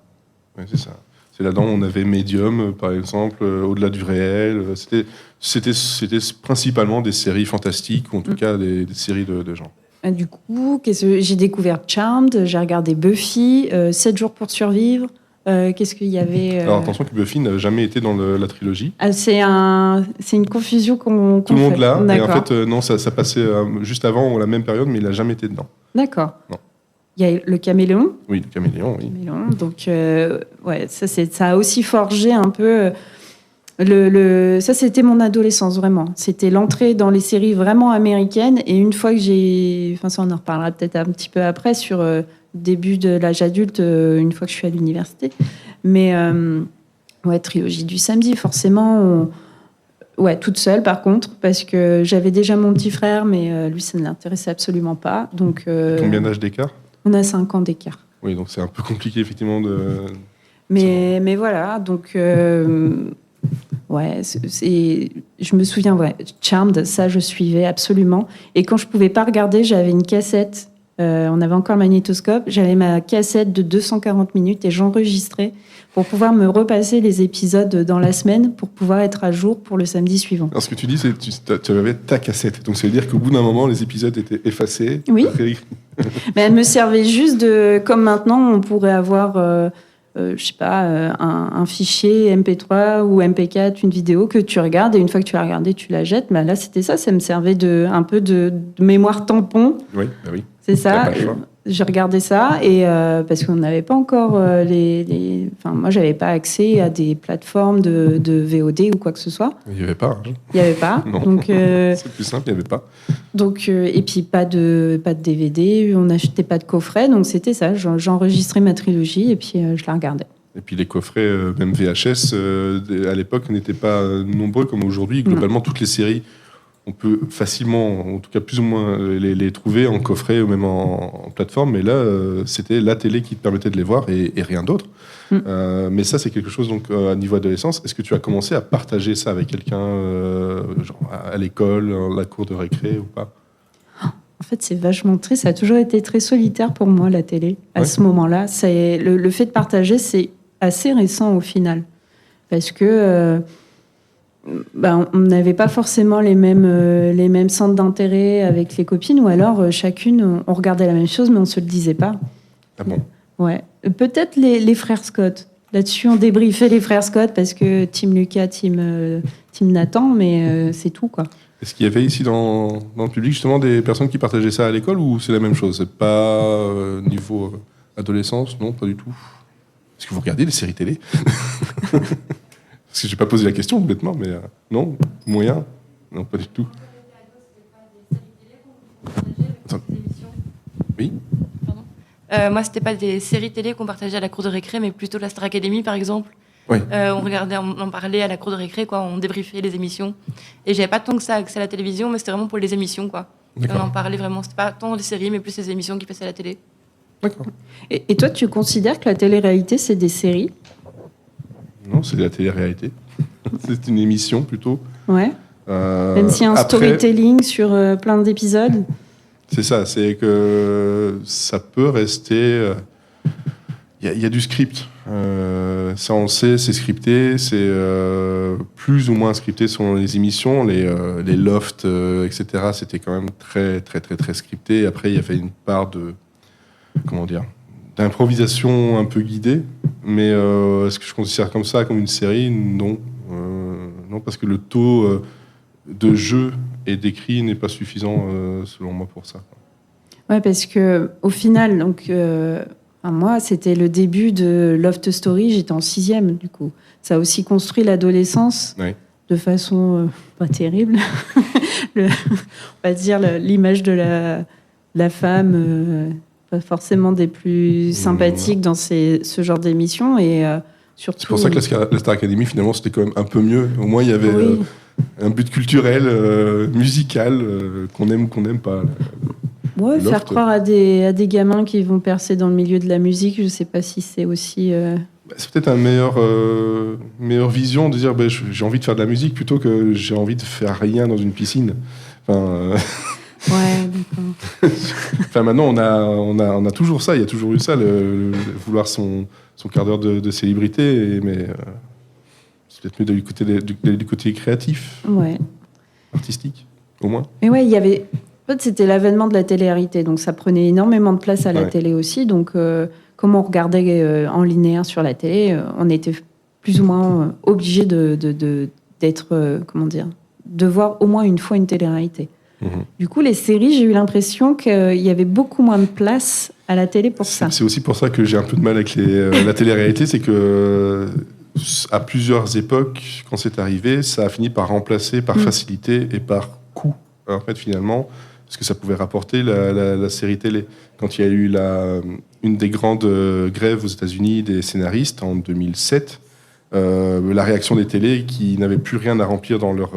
Oui, c'est ça. C'est là-dedans on avait Medium, par exemple, Au-delà du réel. C'était principalement des séries fantastiques, ou en tout cas des séries de genre. Du coup, j'ai découvert Charmed, j'ai regardé Buffy, 7 jours pour survivre. Qu'est-ce qu'il y avait Alors attention que Buffy n'a jamais été dans la trilogie. C'est une confusion qu'on Tout le monde fait. l'a, et en D'accord. fait, non, ça passait juste avant, ou la même période, mais il n'a jamais été dedans. D'accord. Non. Il y a le caméléon. Oui, le caméléon, oui. Donc, ouais, ça a aussi forgé un peu. Ça, c'était mon adolescence, vraiment. C'était l'entrée dans les séries vraiment américaines. Et une fois que j'ai. Enfin, ça, on en reparlera peut-être un petit peu après, sur le début de l'âge adulte, une fois que je suis à l'université. Mais, ouais, trilogie du samedi, forcément. Ouais, toute seule, par contre, parce que j'avais déjà mon petit frère, mais lui, ça ne l'intéressait absolument pas. Donc, Combien d'âge d'écart? On a 5 ans d'écart. Oui, donc c'est un peu compliqué, effectivement, de... Mais voilà, donc... ouais, je me souviens, ouais, Charmed, ça, je suivais absolument. Et quand je ne pouvais pas regarder, j'avais une cassette. On avait encore le magnétoscope. J'avais ma cassette de 240 minutes et j'enregistrais pour pouvoir me repasser les épisodes dans la semaine pour pouvoir être à jour pour le samedi suivant. Alors, ce que tu dis, c'est que tu avais ta cassette. Donc, ça veut dire qu'au bout d'un moment, les épisodes étaient effacés. Oui. Mais elle me servait juste de... Comme maintenant, on pourrait avoir... je sais pas, un fichier MP3 ou MP4, une vidéo que tu regardes et une fois que tu l'as regardée, tu la jettes. Mais là, c'était ça me servait un peu de mémoire tampon. Oui, bah oui. C'est ça. Pas le choix. J'ai regardé ça et parce qu'on n'avait pas encore Enfin, moi, j'avais pas accès à des plateformes de VOD ou quoi que ce soit. Il n'y avait pas. Hein. Il n'y avait pas. Non. Donc, c'est plus simple, il n'y avait pas. donc, et puis pas de DVD, on n'achetait pas de coffret, donc c'était ça. J'enregistrais ma trilogie et puis je la regardais. Et puis les coffrets, même VHS, à l'époque, n'étaient pas nombreux comme aujourd'hui. Globalement, toutes les séries, on peut facilement, en tout cas plus ou moins, les trouver en coffret ou même en plateforme. Mais là, c'était la télé qui te permettait de les voir et rien d'autre. Mais ça, c'est quelque chose, donc, à niveau adolescence. Est-ce que tu as commencé à partager ça avec quelqu'un, genre à l'école, à la cour de récré ou pas? En fait, c'est vachement triste. Ça a toujours été très solitaire pour moi, la télé, à ce moment-là. Le fait de partager, c'est assez récent au final. Parce que on n'avait pas forcément les mêmes centres d'intérêt avec les copines, ou alors chacune, on regardait la même chose, mais on ne se le disait pas. Ah bon? Ouais. Peut-être les frères Scott. Là-dessus, on débriefait les frères Scott parce que Team Lucas, Team Nathan, mais c'est tout, quoi. Est-ce qu'il y avait ici dans le public justement des personnes qui partageaient ça à l'école ou c'est la même chose? C'est pas niveau adolescence? Non, pas du tout. Est-ce que vous regardez des séries télé? Parce que j'ai pas posé la question bêtement, mais non, moyen? Non, pas du tout. Attends. Oui. Moi, c'était pas des séries télé qu'on partageait à la cour de récré, mais plutôt la Star Academy, par exemple. Oui. On regardait, on en parlait à la cour de récré, quoi. On débriefait les émissions. Et j'avais pas tant que ça accès à la télévision, mais c'était vraiment pour les émissions, quoi. On en parlait vraiment. C'était pas tant les séries, mais plus les émissions qui passaient à la télé. D'accord. Et toi, tu considères que la télé-réalité, c'est des séries? Non, c'est de la télé-réalité. C'est une émission plutôt. Ouais. Même s'il y a un storytelling sur plein d'épisodes. C'est ça, c'est que ça peut rester. Il y a du script. Ça, on le sait, c'est scripté. C'est plus ou moins scripté selon les émissions. Les lofts, etc., c'était quand même très, très, très, très scripté. Après, il y avait une part de. Comment dire? D'improvisation un peu guidée. Mais est-ce que je considère comme ça, comme une série? Non. Non, parce que le taux de jeu et d'écrit n'est pas suffisant, selon moi, pour ça. Ouais, parce que au final, donc. Moi, c'était le début de Loft Story, j'étais en 6e, du coup. Ça a aussi construit l'adolescence de façon pas terrible. On va dire l'image de la femme, pas forcément des plus sympathiques dans ce genre d'émission. Et surtout... C'est pour ça que la Star Academy, finalement, c'était quand même un peu mieux. Au moins, il y avait un but culturel, musical, qu'on aime ou qu'on n'aime pas. Ouais, faire croire à des gamins qui vont percer dans le milieu de la musique, je sais pas si c'est aussi... C'est peut-être une meilleure vision de dire j'ai envie de faire de la musique plutôt que j'ai envie de faire rien dans une piscine. Enfin, ouais, d'accord. Enfin, maintenant, on a toujours ça, il y a toujours eu ça, le vouloir son quart d'heure de célébrité, mais c'est peut-être mieux du côté créatif, artistique, au moins. Mais ouais, il y avait... En fait, c'était l'avènement de la télé-réalité, donc ça prenait énormément de place à la télé aussi. Donc, comme on regardait en linéaire sur la télé, on était plus ou moins obligé d'être, comment dire, de voir au moins une fois une télé-réalité. Du coup, les séries, j'ai eu l'impression qu'il y avait beaucoup moins de place à la télé pour ça. C'est aussi pour ça que j'ai un peu de mal avec la télé-réalité, c'est que à plusieurs époques, quand c'est arrivé, ça a fini par remplacer par facilité et par coût. En fait, finalement, parce que ça pouvait rapporter la série télé. Quand il y a eu une des grandes grèves aux États-Unis des scénaristes en 2007, la réaction des télés qui n'avaient plus rien à remplir dans leur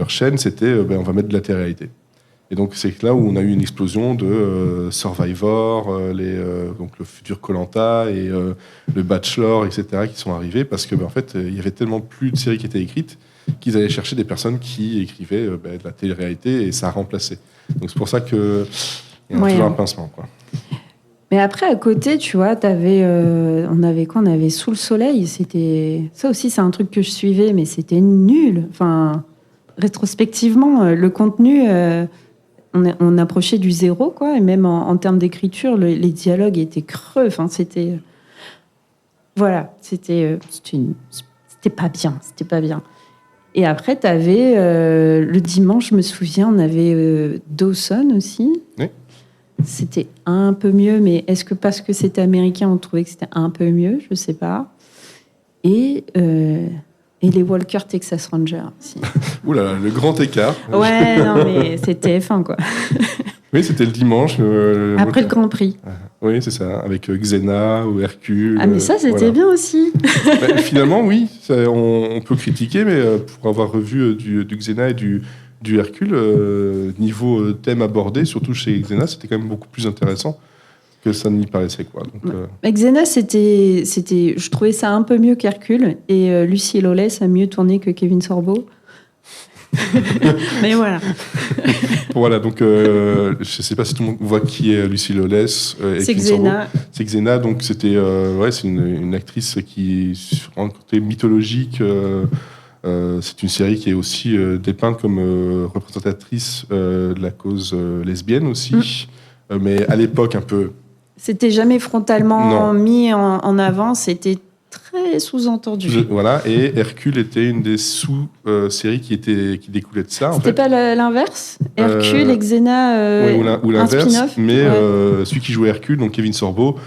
chaîne, c'était on va mettre de la télé-réalité. Et donc c'est là où on a eu une explosion de Survivor, donc le futur Koh-Lanta et le Bachelor, etc. qui sont arrivés parce que en fait il y avait tellement plus de séries qui étaient écrites qu'ils allaient chercher des personnes qui écrivaient de la télé-réalité et ça a remplacé. Donc c'est pour ça qu'il y a toujours un pincement, quoi. Mais après, à côté, tu vois, on avait quoi? On avait Sous le soleil. Ça aussi, c'est un truc que je suivais, mais c'était nul. Enfin, rétrospectivement, le contenu, on approchait du zéro, quoi. Et même en termes d'écriture, les dialogues étaient creux. Enfin, c'était... Voilà, c'était pas bien. C'était pas bien. Et après, tu avais le dimanche, je me souviens, on avait Dawson aussi. Oui. C'était un peu mieux, mais est-ce que parce que c'était américain, on trouvait que c'était un peu mieux? Je sais pas. Et les Walker Texas Rangers aussi. Ouh là là, le grand écart. Ouais, non, mais c'était TF1, quoi. Oui, c'était le dimanche. Après le Grand Prix. Oui, c'est ça, avec Xena ou Hercule. Ah, mais ça, c'était bien aussi. Finalement, oui, on peut critiquer, mais pour avoir revu du Xena et du Hercule, niveau thème abordé, surtout chez Xena, c'était quand même beaucoup plus intéressant que ça n'y paraissait, quoi. Donc, Xena, je trouvais ça un peu mieux qu'Hercule, et Lucy Lawless a mieux tourné que Kevin Sorbo. Mais voilà. Voilà, donc je ne sais pas si tout le monde voit qui est Lucy Lawless. C'est Xena. C'est Xena, donc c'est une actrice qui sur un côté mythologique. C'est une série qui est aussi dépeinte comme représentatrice de la cause lesbienne aussi, mais à l'époque un peu C'était jamais frontalement Non. mis en avant, c'était très sous-entendu. Voilà, et Hercule était une des sous-séries qui découlait de ça. En C'était fait. pas l'inverse Hercule et Xena, Oui, ou un l'inverse. spin-off. Mais Ouais. celui qui jouait Hercule, donc Kevin Sorbo,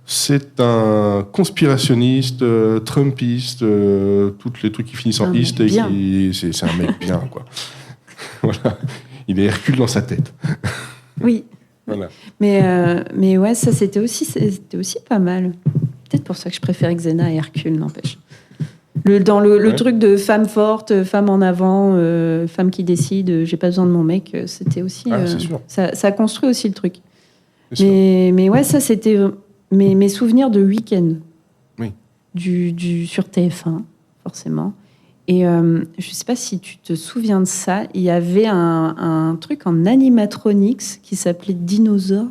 c'est un conspirationniste, trumpiste, tous les trucs qui finissent en Un mec iste. Et bien. c'est un mec bien, quoi. Voilà. Il est Hercule dans sa tête. Oui, Voilà. mais ouais, ça c'était aussi pas mal. Peut-être pour ça que je préfère Xena et Hercule, n'empêche. Dans le truc de femme forte, femme en avant, femme qui décide, j'ai pas besoin de mon mec, c'était aussi. C'est sûr. Ça construit aussi le truc. C'est sûr. Mais ouais, ça c'était mes souvenirs de week-end. Oui. Sur TF1, forcément. Et je sais pas si tu te souviens de ça, il y avait un truc en animatronics qui s'appelait Dinosaure.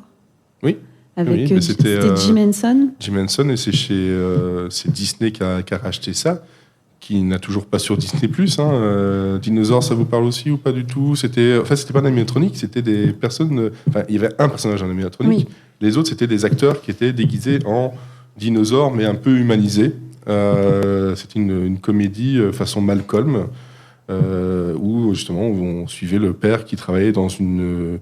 Oui. Avec Oui, mais c'était, Jim Henson. Jim Henson, et c'est Disney qui a racheté ça, qui n'a toujours pas sur Disney+. Dinosaure, ça vous parle aussi ou pas du tout? C'était pas un animatronique, c'était des personnes... il y avait un personnage en animatronique. Oui. Les autres, c'était des acteurs qui étaient déguisés en dinosaures, mais un peu humanisés. C'était une comédie façon Malcolm, où justement on suivait le père qui travaillait dans une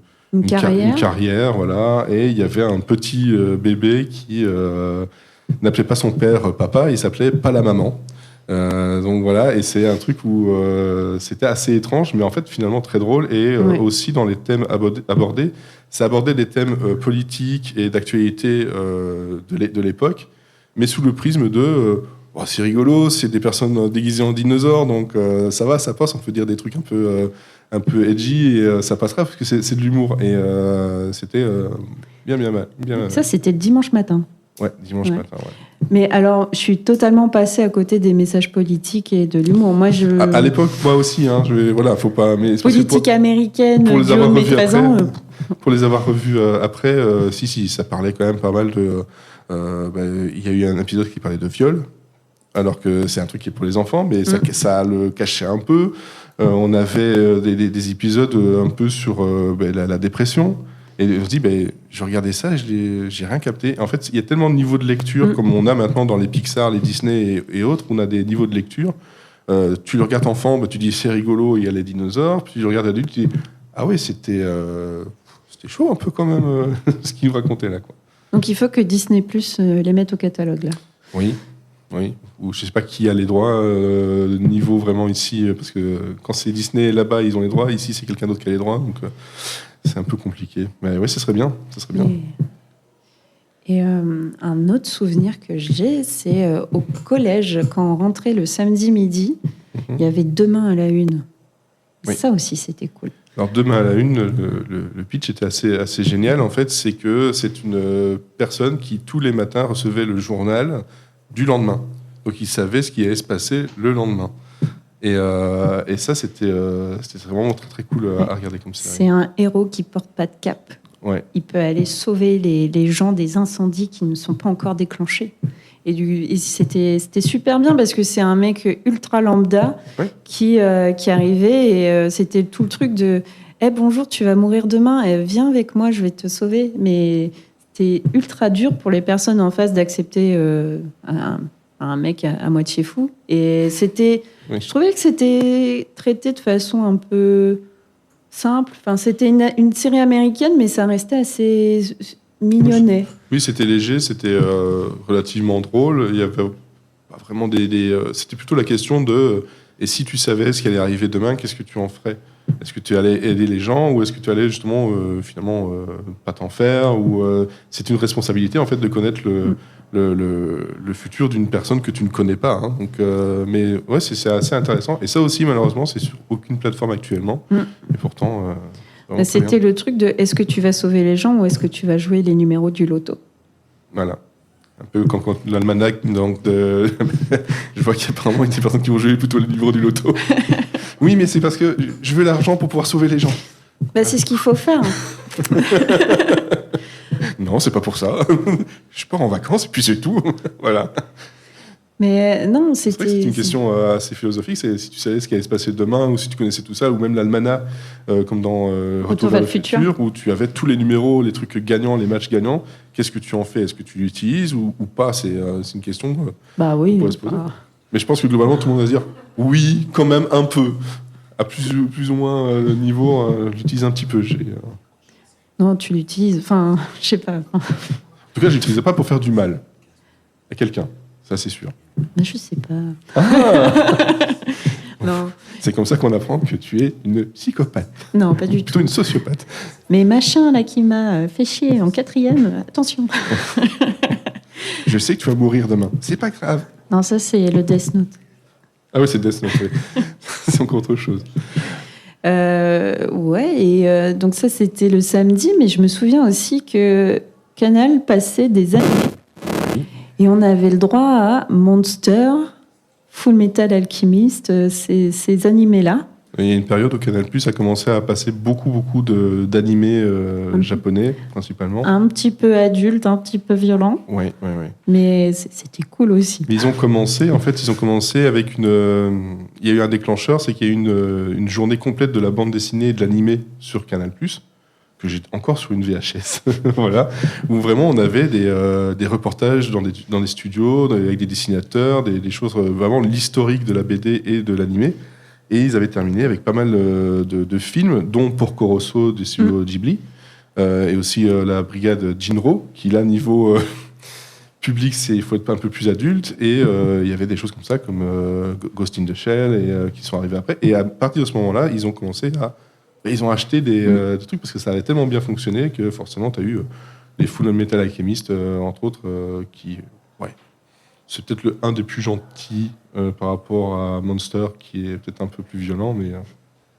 carrière, voilà, et il y avait un petit bébé qui n'appelait pas son père papa, il s'appelait pas la maman. Donc voilà, et c'est un truc où c'était assez étrange, mais en fait finalement très drôle, et aussi dans les thèmes abordés, ça abordait des thèmes politiques et d'actualité de l'époque, mais sous le prisme de c'est rigolo, c'est des personnes déguisées en dinosaures, donc ça va, ça passe, on peut dire des trucs un peu edgy, et ça passera parce que c'est de l'humour, et c'était bien. Ça, c'était le dimanche matin. Ouais, dimanche matin, ouais. Mais alors, je suis totalement passée à côté des messages politiques et de l'humour. Moi, À l'époque, moi aussi, voilà, faut pas. Mais politique américaine, pour les avoir Guillaume revus Présent. Pour les avoir revus après, si, ça parlait quand même pas mal de. Il y a eu un épisode qui parlait de viol, alors que c'est un truc qui est pour les enfants, mais ça le cachait un peu. On avait des épisodes un peu sur la dépression. Et on se dit, je regardais ça et j'ai rien capté. En fait, il y a tellement de niveaux de lecture, comme on a maintenant dans les Pixar, les Disney et autres, on a des niveaux de lecture. Tu le regardes enfant, tu dis c'est rigolo, il y a les dinosaures. Puis tu le regardes adulte, tu dis ah oui, c'était chaud un peu quand même ce qu'il nous racontait là, quoi. Donc il faut que Disney Plus les mette au catalogue là. Oui. Ou je sais pas qui a les droits niveau vraiment ici, parce que quand c'est Disney là-bas, ils ont les droits. Ici, c'est quelqu'un d'autre qui a les droits, donc. C'est un peu compliqué. Mais oui, ça serait bien. Et un autre souvenir que j'ai, c'est au collège, quand on rentrait le samedi midi, il y avait Demain à la une. Oui. Ça aussi, c'était cool. Alors, Demain à la une, le pitch était assez génial. En fait, c'est que c'est une personne qui, tous les matins, recevait le journal du lendemain. Donc, il savait ce qui allait se passer le lendemain. Et ça, c'était vraiment très, très cool à regarder comme ça. C'est un héros qui porte pas de cap. Ouais. Il peut aller sauver les gens des incendies qui ne sont pas encore déclenchés. Et c'était super bien parce que c'est un mec ultra lambda qui arrivait et c'était tout le truc de bonjour, tu vas mourir demain, viens avec moi, je vais te sauver. Mais c'était ultra dur pour les personnes en face d'accepter un mec à moitié fou. Et je trouvais que c'était traité de façon un peu simple. Enfin, c'était une série américaine, mais ça restait assez mignonnet. Oui, c'était léger, c'était relativement drôle. Il y avait pas vraiment c'était plutôt la question de et si tu savais ce qui allait arriver demain, qu'est-ce que tu en ferais? Est-ce que tu allais aider les gens ou est-ce que tu allais justement finalement pas t'en faire, ou c'est une responsabilité en fait de connaître le futur d'une personne que tu ne connais pas, hein. Donc mais ouais, c'est assez intéressant, et ça aussi malheureusement c'est sur aucune plateforme actuellement, et pourtant c'était le truc de est-ce que tu vas sauver les gens ou est-ce que tu vas jouer les numéros du loto. Voilà. Un peu quand l'almanach, donc je vois qu'il y a apparemment des personnes qui vont jouer plutôt le numéro du loto. Oui, mais c'est parce que je veux l'argent pour pouvoir sauver les gens. C'est ce qu'il faut faire. Non, c'est pas pour ça. Je pars en vacances et puis c'est tout. Voilà. Mais non, C'est vrai que c'est une question assez philosophique. C'est si tu savais ce qui allait se passer demain, ou si tu connaissais tout ça, ou même l'almanach, comme dans Retour vers le futur, où tu avais tous les numéros, les trucs gagnants, les matchs gagnants. Qu'est-ce que tu en fais? Est-ce que tu l'utilises ou pas? C'est une question Bah oui. qu'on pourrait se poser. Mais je pense que globalement, tout le monde va se dire oui, quand même un peu. À plus ou moins niveau, j'utilise un petit peu. Non, tu l'utilises. Enfin, je sais pas. En tout cas, je l'utilisais pas pour faire du mal à quelqu'un. Ça, c'est sûr. Mais je sais pas. Non. C'est comme ça qu'on apprend que tu es une psychopathe. Non, pas du Plutôt tout. une sociopathe. Mais machin, là, qui m'a fait chier en 4e, attention. Je sais que tu vas mourir demain. C'est pas grave. Non, ça, c'est le Death Note. Ah oui, c'est Death Note. Oui. C'est encore autre chose. Ouais, et donc ça, c'était le samedi, mais je me souviens aussi que Canal passait des animés. Et on avait le droit à Monster, Full Metal Alchemist, ces animés-là. Il y a une période où Canal+ a commencé à passer beaucoup d'animés japonais, principalement. Un petit peu adulte, un petit peu violent. Oui. Mais c'était cool aussi. Mais ils ont commencé avec une... il y a eu un déclencheur, c'est qu'il y a eu une journée complète de la bande dessinée et de l'animé sur Canal+, que j'ai encore sur une VHS, voilà, où vraiment on avait des reportages dans des studios, avec des dessinateurs, des choses, vraiment l'historique de la BD et de l'animé. Et ils avaient terminé avec pas mal de films, dont Porco Rosso du studio Ghibli, et aussi la brigade Jinro, qui là, niveau public, il faut être un peu plus adulte, et il y avait des choses comme ça, comme Ghost in the Shell, qui sont arrivés après. Et à partir de ce moment-là, ils ont commencé ils ont acheté des trucs, parce que ça avait tellement bien fonctionné que forcément, tu as eu les Full Metal Alchemist, entre autres, qui... C'est peut-être un des plus gentils par rapport à Monster, qui est peut-être un peu plus violent, mais...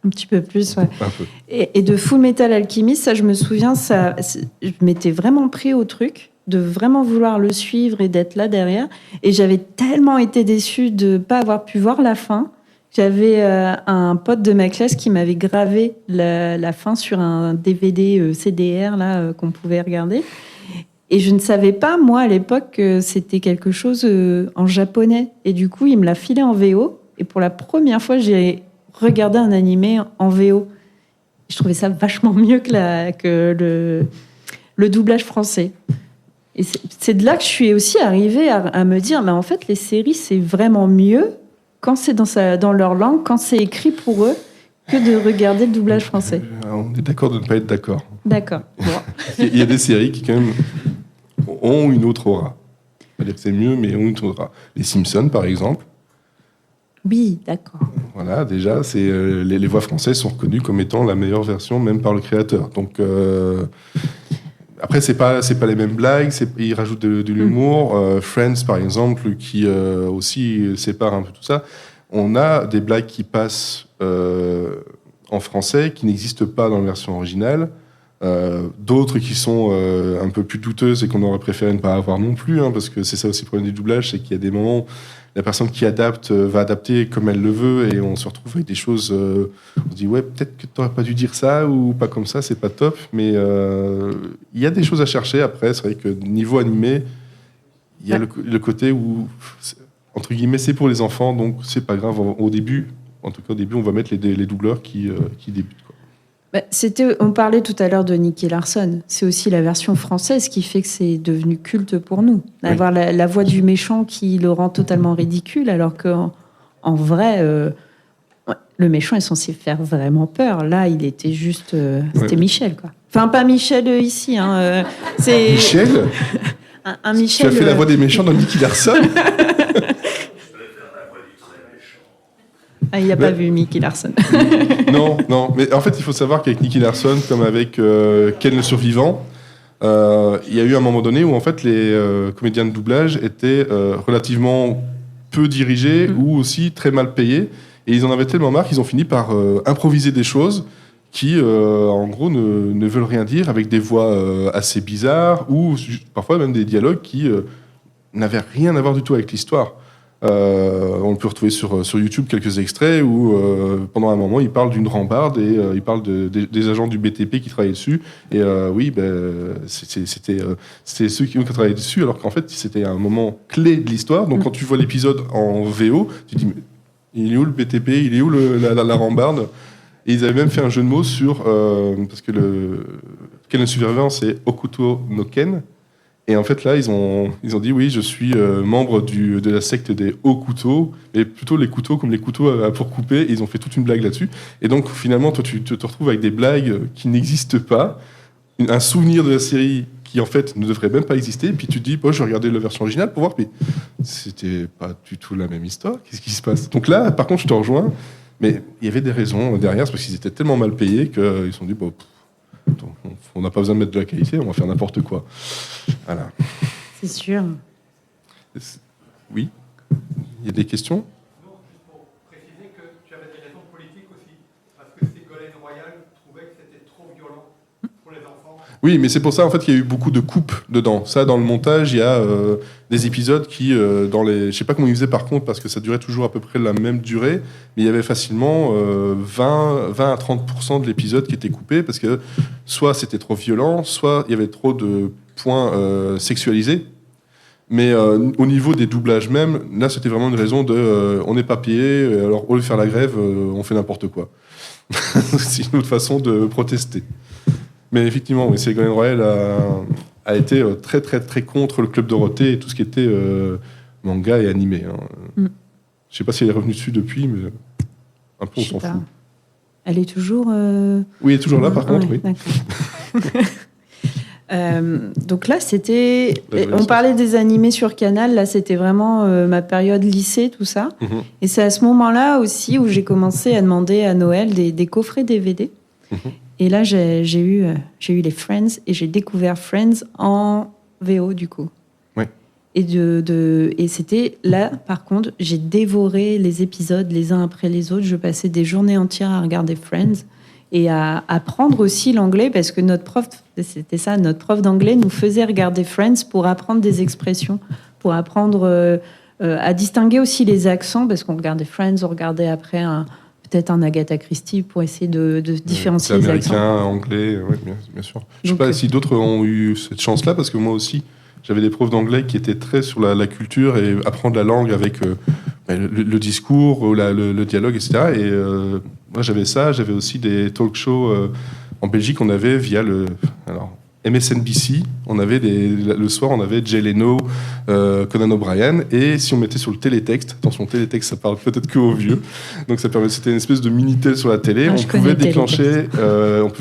Un petit peu plus, ouais. Un peu. Et de Full Metal Alchemist, ça, je me souviens, je m'étais vraiment pris au truc, de vraiment vouloir le suivre et d'être là derrière. Et j'avais tellement été déçue de ne pas avoir pu voir la fin. J'avais un pote de ma classe qui m'avait gravé la fin sur un DVD CDR là, qu'on pouvait regarder. Et je ne savais pas, moi, à l'époque, que c'était quelque chose en japonais. Et du coup, il me l'a filé en VO. Et pour la première fois, j'ai regardé un animé en VO. Je trouvais ça vachement mieux que le doublage français. Et c'est de là que je suis aussi arrivée à me dire, mais en fait, les séries, c'est vraiment mieux quand c'est dans leur langue, quand c'est écrit pour eux, que de regarder le doublage français. On est d'accord de ne pas être d'accord. D'accord. Bon. Il y a des séries qui, quand même, ont une autre aura. Pas dire que c'est mieux, mais ont une autre aura. Les Simpsons, par exemple. Oui, d'accord. Voilà, déjà, les voix françaises sont reconnues comme étant la meilleure version, même par le créateur. Donc, après, c'est pas les mêmes blagues, ils rajoutent de l'humour. Friends, par exemple, qui aussi sépare un peu tout ça. On a des blagues qui passent en français, qui n'existent pas dans la version originale. D'autres qui sont un peu plus douteuses et qu'on aurait préféré ne pas avoir non plus, parce que c'est ça aussi le problème du doublage, c'est qu'il y a des moments où la personne qui adapte va adapter comme elle le veut et on se retrouve avec des choses, on se dit ouais, peut-être que tu n'aurais pas dû dire ça ou pas comme ça, c'est pas top, mais il y a des choses à chercher. Après, c'est vrai que niveau animé, il y a le côté où, entre guillemets, c'est pour les enfants, donc c'est pas grave. Au début, on va mettre les doubleurs qui débutent. On parlait tout à l'heure de Nicky Larson. C'est aussi la version française qui fait que c'est devenu culte pour nous. D'avoir la voix du méchant qui le rend totalement ridicule, alors qu'en vrai, le méchant est censé faire vraiment peur. Là, il était juste... C'était Michel, quoi. Enfin, pas Michel ici. C'est... Michel un Michel... Tu as fait la voix des méchants dans Nicky Larson. Il n'a pas vu Nicky Larson. Non. Mais en fait, il faut savoir qu'avec Nicky Larson, comme avec Ken le Survivant, il y a eu un moment donné où en fait les comédiens de doublage étaient relativement peu dirigés ou aussi très mal payés. Et ils en avaient tellement marre qu'ils ont fini par improviser des choses qui, en gros, ne veulent rien dire, avec des voix assez bizarres ou parfois même des dialogues qui n'avaient rien à voir du tout avec l'histoire. On peut retrouver sur YouTube quelques extraits où, pendant un moment, il parle d'une rambarde et il parle des agents du BTP qui travaillaient dessus. Et oui, c'était ceux qui ont travaillé dessus, alors qu'en fait, c'était un moment clé de l'histoire. Donc, quand tu vois l'épisode en VO, tu te dis, mais il est où le BTP? Il est où la rambarde? Et ils avaient même fait un jeu de mots sur... parce que le Ken Survivor, c'est Okuto no Ken. Et en fait, là, ils ont dit, oui, je suis membre de la secte des hauts couteaux, et plutôt les couteaux comme les couteaux pour couper. Et ils ont fait toute une blague là-dessus. Et donc, finalement, toi, tu te retrouves avec des blagues qui n'existent pas, un souvenir de la série qui, en fait, ne devrait même pas exister. Et puis tu te dis, je vais regarder la version originale pour voir. Mais c'était pas du tout la même histoire. Qu'est-ce qui se passe? Donc là, par contre, je te rejoins. Mais il y avait des raisons derrière, parce qu'ils étaient tellement mal payés qu'ils se sont dit, on n'a pas besoin de mettre de la qualité, on va faire n'importe quoi. Voilà. C'est sûr. Oui. Il y a des questions? Non, juste pour préciser que tu avais des raisons politiques aussi, parce que Ségolène Royal trouvait que c'était trop violent pour les enfants. Oui, mais c'est pour ça en fait qu'il y a eu beaucoup de coupes dedans. Ça, dans le montage, il y a des épisodes qui, je sais pas comment ils faisaient par contre, parce que ça durait toujours à peu près la même durée, mais il y avait facilement 20 à 30% de l'épisode qui était coupé, parce que soit c'était trop violent, soit il y avait trop de points sexualisés. Mais au niveau des doublages même, là c'était vraiment une raison de on n'est pas payé, alors au lieu de faire la grève, on fait n'importe quoi. C'est une autre façon de protester. Mais effectivement, oui, Ségolène Royal a été très très très contre le Club Dorothée et tout ce qui était manga et animé. Je sais pas si elle est revenue dessus depuis, mais un peu on s'en fout. Elle est toujours... Oui, elle est toujours là par contre, oui. Donc là, c'était... On parlait des animés sur Canal, là c'était vraiment ma période lycée, tout ça. Et c'est à ce moment-là aussi où j'ai commencé à demander à Noël des coffrets DVD. Et là, j'ai eu les Friends et j'ai découvert Friends en VO du coup. Ouais. Et c'était là, par contre, j'ai dévoré les épisodes les uns après les autres. Je passais des journées entières à regarder Friends et à apprendre aussi l'anglais parce que notre prof d'anglais nous faisait regarder Friends pour apprendre des expressions, pour apprendre à distinguer aussi les accents parce qu'on regardait Friends, on regardait après peut-être un Agatha Christie pour essayer de différencier les accents. Américain, anglais, oui, bien sûr. Je ne sais pas si d'autres ont eu cette chance-là, parce que moi aussi, j'avais des profs d'anglais qui étaient très sur la culture et apprendre la langue avec le discours, le dialogue, etc. Et moi, j'avais ça. J'avais aussi des talk shows en Belgique. On avait via MSNBC, on avait le soir, on avait Jay Leno, Conan O'Brien, et si on mettait sur le télétexte, attention, télétexte, ça parle peut-être que aux vieux, donc c'était une espèce de minitel sur la télé. On pouvait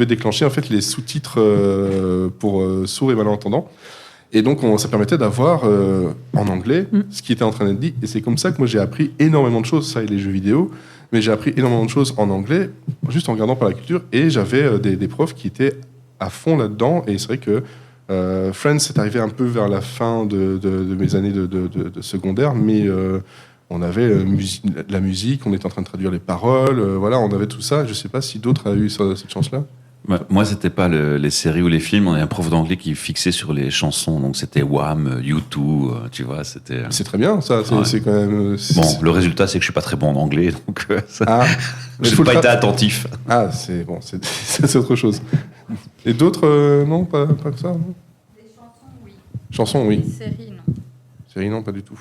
déclencher en fait les sous-titres pour sourds et malentendants, et donc ça permettait d'avoir en anglais ce qui était en train d'être dit, et c'est comme ça que moi j'ai appris énormément de choses, ça et les jeux vidéo. Mais j'ai appris énormément de choses en anglais, juste en regardant par la culture, et j'avais des profs qui étaient à fond là-dedans, et c'est vrai que Friends c'est arrivé un peu vers la fin de mes années de secondaire, mais on avait la musique, on était en train de traduire les paroles, voilà, on avait tout ça. Je sais pas si d'autres ont eu cette chance-là. Moi, c'était pas les séries ou les films. On avait un prof d'anglais qui fixait sur les chansons. Donc, c'était Wham, U2, tu vois. C'est très bien, ça. C'est quand même... Bon, le résultat, c'est que je suis pas très bon en anglais. Donc, je n'ai pas été attentif. Ah, c'est bon. C'est autre chose. Et d'autres, non, pas que ça, non. Les chansons, oui. Chansons, oui. Les séries, non. Séries, non, pas du tout.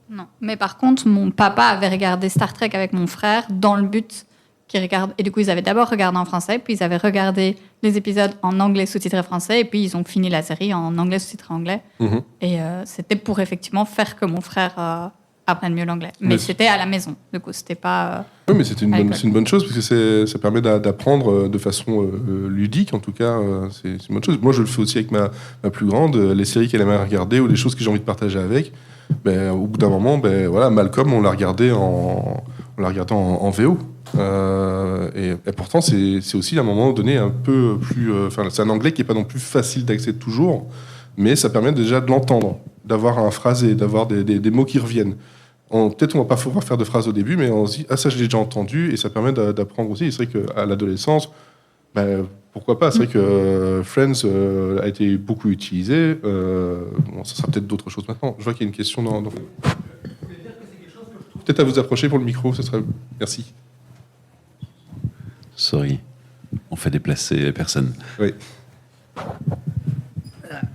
Non. Mais par contre, mon papa avait regardé Star Trek avec mon frère dans le but... Et du coup, ils avaient d'abord regardé en français, puis ils avaient regardé les épisodes en anglais sous-titré français, et puis ils ont fini la série en anglais sous-titré anglais. Et c'était pour effectivement faire que mon frère apprenne mieux l'anglais. Mais c'était à la maison, du coup, c'était pas... Oui, mais c'est une bonne chose, parce que ça permet d'apprendre de façon ludique, en tout cas, c'est une bonne chose. Moi, je le fais aussi avec ma plus grande, les séries qu'elle aime regarder, ou les choses que j'ai envie de partager avec. Au bout d'un moment, voilà, Malcolm, on l'a regardé en VO. Et pourtant, c'est aussi à un moment donné un peu plus... c'est un anglais qui n'est pas non plus facile d'accès toujours, mais ça permet déjà de l'entendre, d'avoir un phrasé, d'avoir des mots qui reviennent. Peut-être on ne va pas pouvoir faire de phrases au début, mais on se dit « Ah, ça, je l'ai déjà entendu », et ça permet d'apprendre aussi. Et c'est vrai qu'à l'adolescence, pourquoi pas. C'est vrai que Friends a été beaucoup utilisé. Ça sera peut-être d'autres choses maintenant. Je vois qu'il y a une question dans... Vous voulez dire que c'est quelque chose peut-être à vous approcher pour le micro, ce serait... Merci. Sorry, on fait déplacer les personnes. Oui.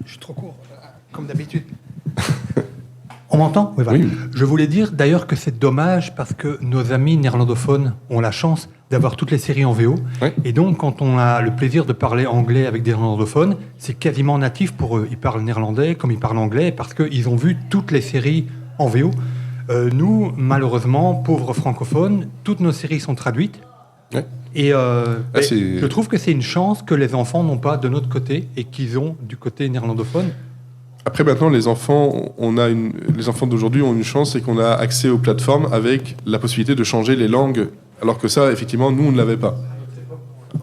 Je suis trop court, comme d'habitude. On m'entend? Oui, voilà. Oui. Je voulais dire d'ailleurs que c'est dommage parce que nos amis néerlandophones ont la chance d'avoir toutes les séries en VO. Oui. Et donc, quand on a le plaisir de parler anglais avec des néerlandophones, c'est quasiment natif pour eux. Ils parlent néerlandais comme ils parlent anglais parce qu'ils ont vu toutes les séries en VO. Nous, malheureusement, pauvres francophones, toutes nos séries sont traduites. Ouais. Et c'est- je trouve que c'est une chance que les enfants n'ont pas de notre côté et qu'ils ont du côté néerlandophone. Après, maintenant, les enfants d'aujourd'hui ont une chance, c'est qu'on a accès aux plateformes avec la possibilité de changer les langues, alors que ça, effectivement, nous, on ne l'avait pas.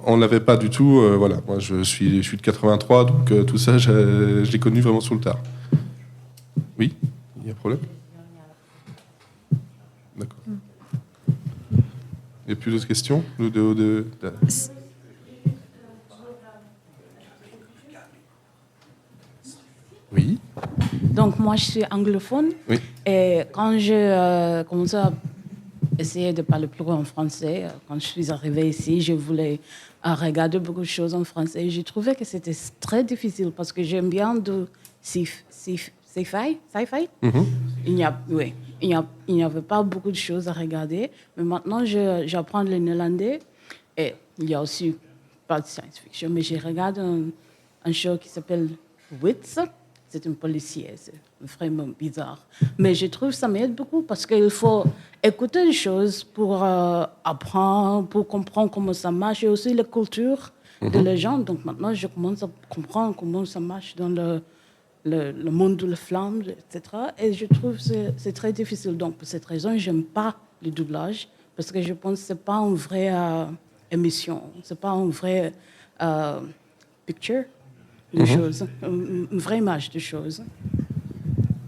On ne l'avait pas du tout. Voilà. Moi, je suis de 83, donc tout ça, je l'ai connu vraiment sur le tard. Oui, il y a un problème? D'accord. Il n'y a plus d'autres questions? Oui. Donc moi, je suis anglophone. Oui. Et quand je commençais à essayer de parler plus en français, quand je suis arrivée ici, je voulais regarder beaucoup de choses en français. J'ai trouvé que c'était très difficile parce que j'aime bien de sci-fi. Mhm. Il n'y avait pas beaucoup de choses à regarder. Mais maintenant, j'apprends le néerlandais. Et il y a aussi pas de science-fiction. Mais je regarde un show qui s'appelle Wits. C'est un policier, c'est vraiment bizarre. Mais je trouve que ça m'aide beaucoup parce qu'il faut écouter des choses pour apprendre, pour comprendre comment ça marche et aussi la culture de les gens. Donc maintenant, je commence à comprendre comment ça marche dans le monde de la flamme, etc. Et je trouve que c'est très difficile. Donc pour cette raison, je n'aime pas le doublage parce que je pense que ce n'est pas une vraie émission, ce n'est pas une vraie picture. De choses, een vraie image de choses.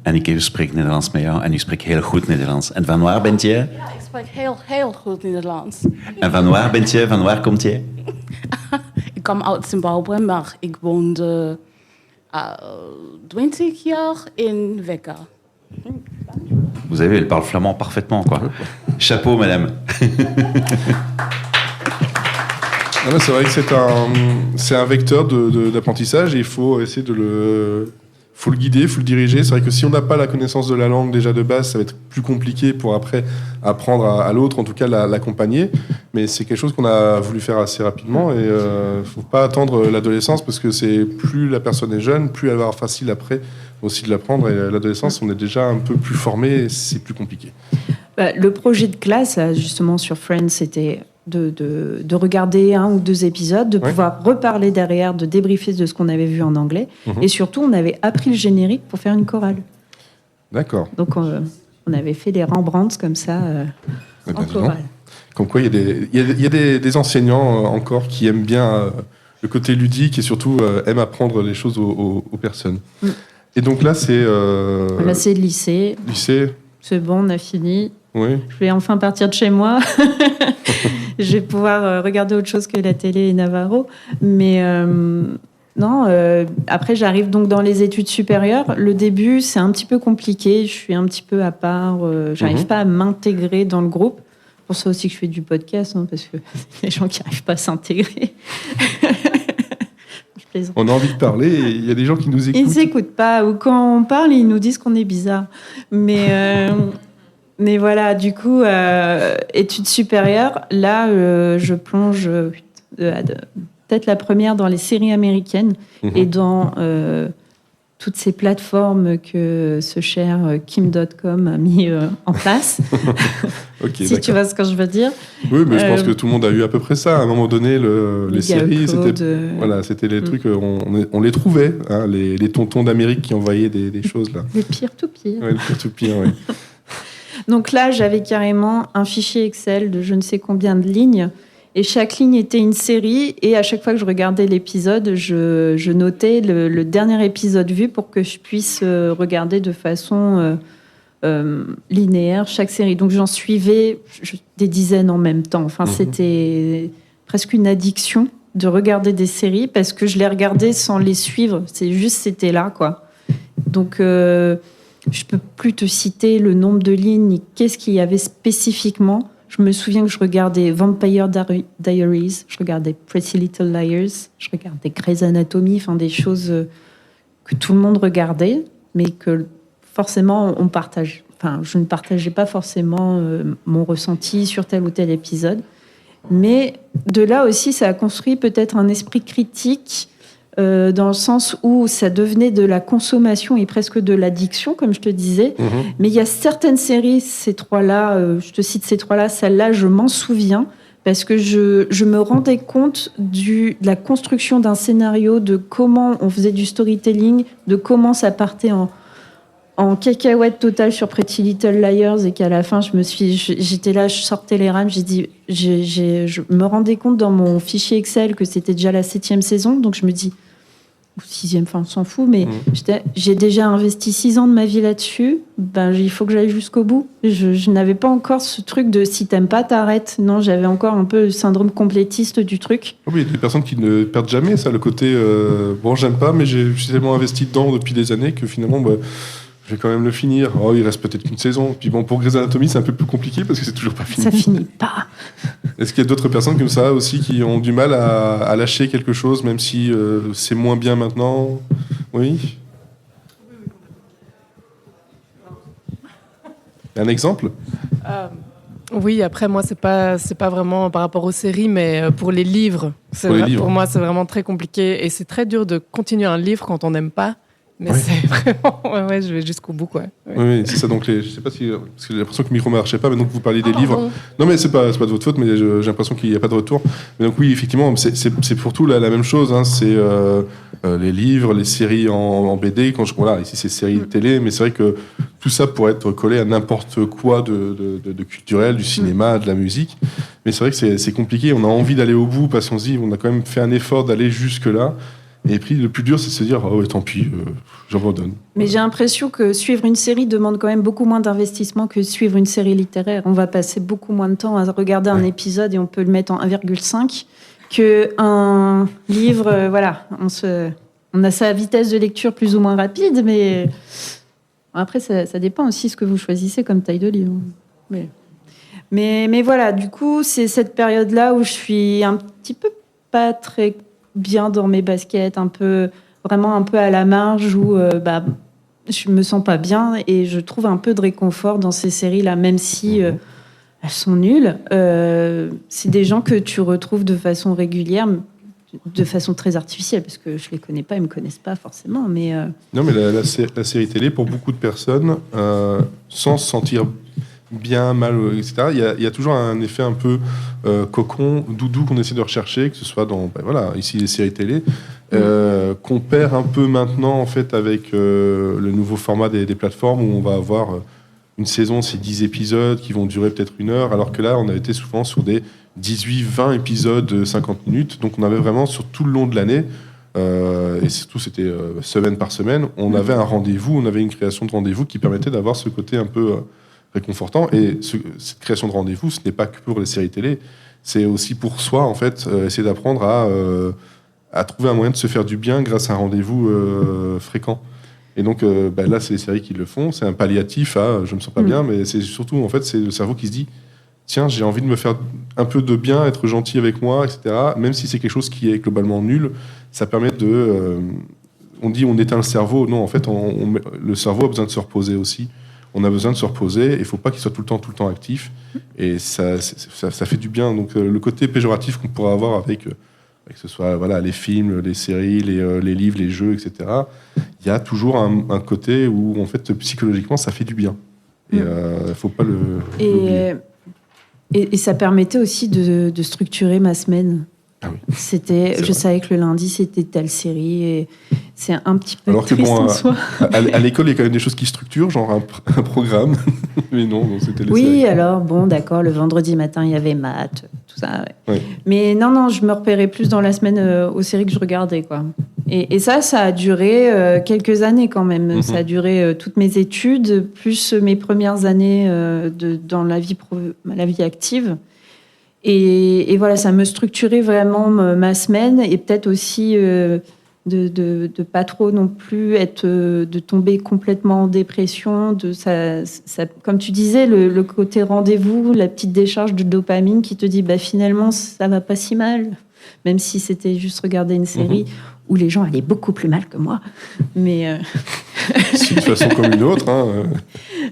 En ik spreek Nederlands met jou en u spreekt heel goed Nederlands. En van waar bent je? Ja, ik spreek heel goed Nederlands. En van waar bent je? Van waar komt je? Ik kom uit Zimbabwe, maar ik woonde 20 jaar in Weka. Vous avez vu, elle parle flamand parfaitement, quoi. Chapeau, madame. Non, mais c'est vrai que c'est un vecteur d'apprentissage et il faut essayer faut le guider, faut le diriger. C'est vrai que si on n'a pas la connaissance de la langue déjà de base, ça va être plus compliqué pour après apprendre à l'autre, en tout cas l'accompagner. Mais c'est quelque chose qu'on a voulu faire assez rapidement et faut pas attendre l'adolescence parce que c'est plus la personne est jeune, plus elle va avoir facile après aussi de l'apprendre. Et l'adolescence, on est déjà un peu plus formé et c'est plus compliqué. Le projet de classe, là, justement, sur Friends, c'était de regarder 1 ou 2 épisodes, de pouvoir reparler derrière, de débriefer de ce qu'on avait vu en anglais. Et surtout, on avait appris le générique pour faire une chorale. D'accord. Donc, on avait fait des Rembrandts comme ça, en chorale. Comme quoi, il y a des enseignants encore qui aiment bien le côté ludique et surtout aiment apprendre les choses aux personnes. Et donc là, c'est... Là, c'est le lycée. Lycée. C'est bon, on a fini. Oui. Je vais enfin partir de chez moi. Je vais pouvoir regarder autre chose que la télé et Navarro. Mais après, j'arrive donc dans les études supérieures. Le début, c'est un petit peu compliqué. Je suis un petit peu à part. J'arrive pas à m'intégrer dans le groupe. Pour ça aussi que je fais du podcast, parce que les gens qui n'arrivent pas à s'intégrer. Je plaisante. On a envie de parler et il y a des gens qui nous écoutent. Ils ne s'écoutent pas. Ou quand on parle, ils nous disent qu'on est bizarre. Mais voilà, du coup, études supérieures, là, je plonge peut-être la première dans les séries américaines et dans toutes ces plateformes que ce cher Kim.com a mis en place. Okay, si tu vois ce que je veux dire. Oui, mais je pense que tout le monde a eu à peu près ça. À un moment donné, les séries, c'était les trucs, on les trouvait, hein, les tontons d'Amérique qui envoyaient des choses là. Le pire tout pire. Ouais, le pire tout pire, oui. Donc là, j'avais carrément un fichier Excel de je ne sais combien de lignes. Et chaque ligne était une série. Et à chaque fois que je regardais l'épisode, je notais le dernier épisode vu pour que je puisse regarder de façon linéaire chaque série. Donc j'en suivais des dizaines en même temps. Enfin, c'était presque une addiction de regarder des séries parce que je les regardais sans les suivre. C'était là, quoi. Donc... je peux plus te citer le nombre de lignes, ni qu'est-ce qu'il y avait spécifiquement. Je me souviens que je regardais Vampire Diaries, je regardais Pretty Little Liars, je regardais Grey's Anatomy, enfin des choses que tout le monde regardait, mais que forcément on partage. Enfin, je ne partageais pas forcément mon ressenti sur tel ou tel épisode. Mais de là aussi, ça a construit peut-être un esprit critique dans le sens où ça devenait de la consommation et presque de l'addiction, comme je te disais. Mais il y a certaines séries, ces trois-là, je te cite ces trois-là, celle-là, je m'en souviens, parce que je me rendais compte de la construction d'un scénario, de comment on faisait du storytelling, de comment ça partait en cacahuète totale sur Pretty Little Liars, et qu'à la fin, j'étais là, je sortais les rames, j'ai dit, je me rendais compte dans mon fichier Excel que c'était déjà la 7e saison, donc je me dis, ou 6e, enfin, on s'en fout, mais j'ai déjà investi 6 ans de ma vie là-dessus, ben, il faut que j'aille jusqu'au bout. Je n'avais pas encore ce truc de si t'aimes pas, t'arrêtes. Non, j'avais encore un peu le syndrome complétiste du truc. Oui, il y a des personnes qui ne perdent jamais ça, le côté, bon, j'aime pas, mais je suis tellement investi dedans depuis des années que finalement, je vais quand même le finir. Oh, il reste peut-être qu'une saison. Puis bon, pour Grey's Anatomy, c'est un peu plus compliqué parce que c'est toujours pas fini. Ça finit pas. Est-ce qu'il y a d'autres personnes comme ça aussi qui ont du mal à lâcher quelque chose, même si c'est moins bien maintenant? Oui. Un exemple? Oui, après, moi, c'est pas vraiment par rapport aux séries, mais pour les livres. Pour moi, c'est vraiment très compliqué. Et c'est très dur de continuer un livre quand on n'aime pas. Mais c'est vraiment... Ouais, je vais jusqu'au bout, quoi. Ouais. Oui, c'est ça. Donc, je sais pas si... Parce que j'ai l'impression que le micro ne marchait pas, mais donc vous parliez des livres. Non, mais c'est pas de votre faute, mais j'ai l'impression qu'il n'y a pas de retour. Mais donc oui, effectivement, c'est pour tout la même chose. Hein. C'est les livres, les séries en BD. Voilà, ici, c'est séries télé, mais c'est vrai que tout ça pourrait être collé à n'importe quoi de culturel, du cinéma, de la musique. Mais c'est vrai que c'est compliqué. On a envie d'aller au bout parce qu'on se dit, on a quand même fait un effort d'aller jusque-là. Et puis, le plus dur, c'est de se dire, ah ouais, tant pis, j'abandonne. Mais j'ai l'impression que suivre une série demande quand même beaucoup moins d'investissement que suivre une série littéraire. On va passer beaucoup moins de temps à regarder un épisode et on peut le mettre en 1,5 qu'un livre. Voilà, on a sa vitesse de lecture plus ou moins rapide, mais après, ça dépend aussi de ce que vous choisissez comme taille de livre. Mais voilà, du coup, c'est cette période-là où je suis un petit peu pas très bien dans mes baskets, vraiment un peu à la marge, où je me sens pas bien et je trouve un peu de réconfort dans ces séries-là, même si elles sont nulles. C'est des gens que tu retrouves de façon régulière, de façon très artificielle, parce que je les connais pas, ils me connaissent pas forcément. Mais Non, mais la série télé, pour beaucoup de personnes, sans se sentir bien, mal, etc. Il y a toujours un effet un peu cocon, doudou qu'on essaie de rechercher, que ce soit dans, ici les séries télé, qu'on perd un peu maintenant en fait avec le nouveau format des plateformes où on va avoir une saison, c'est 10 épisodes qui vont durer peut-être 1 heure, alors que là on a été souvent sur des 18-20 épisodes de 50 minutes, donc on avait vraiment sur tout le long de l'année, et surtout c'était semaine par semaine, on avait un rendez-vous, on avait une création de rendez-vous qui permettait d'avoir ce côté un peu réconfortant. Et cette création de rendez-vous, ce n'est pas que pour les séries télé, c'est aussi pour soi, en fait, essayer d'apprendre à trouver un moyen de se faire du bien grâce à un rendez-vous fréquent. Et donc, là, c'est les séries qui le font. C'est un palliatif à je me sens pas bien, mais c'est surtout, en fait, c'est le cerveau qui se dit tiens, j'ai envie de me faire un peu de bien, être gentil avec moi, etc. Même si c'est quelque chose qui est globalement nul, ça permet de... on dit on éteint le cerveau. Non, en fait, le cerveau a besoin de se reposer aussi. On a besoin de se reposer. Il ne faut pas qu'il soit tout le temps actif. Et ça fait du bien. Donc, le côté péjoratif qu'on pourrait avoir avec que ce soit les films, les séries, les livres, les jeux, etc., il y a toujours un côté où, en fait, psychologiquement, ça fait du bien. Et il ne faut pas l'oublier. Et ça permettait aussi de structurer ma semaine. Ah oui. Je savais que le lundi, c'était telle série. Et c'est un petit peu triste en soi. À l'école, il y a quand même des choses qui structurent, genre un programme. Mais non, c'était les séries. Alors, bon, d'accord, le vendredi matin, il y avait maths, tout ça. Ouais. Oui. Mais non, je me repérais plus dans la semaine aux séries que je regardais, quoi. Et ça a duré quelques années quand même. Ça a duré toutes mes études, plus mes premières années dans la vie active. Et voilà, ça me structurait vraiment ma semaine et peut-être aussi de pas trop non plus de tomber complètement en dépression, comme tu disais, le côté rendez-vous, la petite décharge de dopamine qui te dit finalement ça va pas si mal, même si c'était juste regarder une série où les gens allaient beaucoup plus mal que moi, mais c'est une façon comme une autre.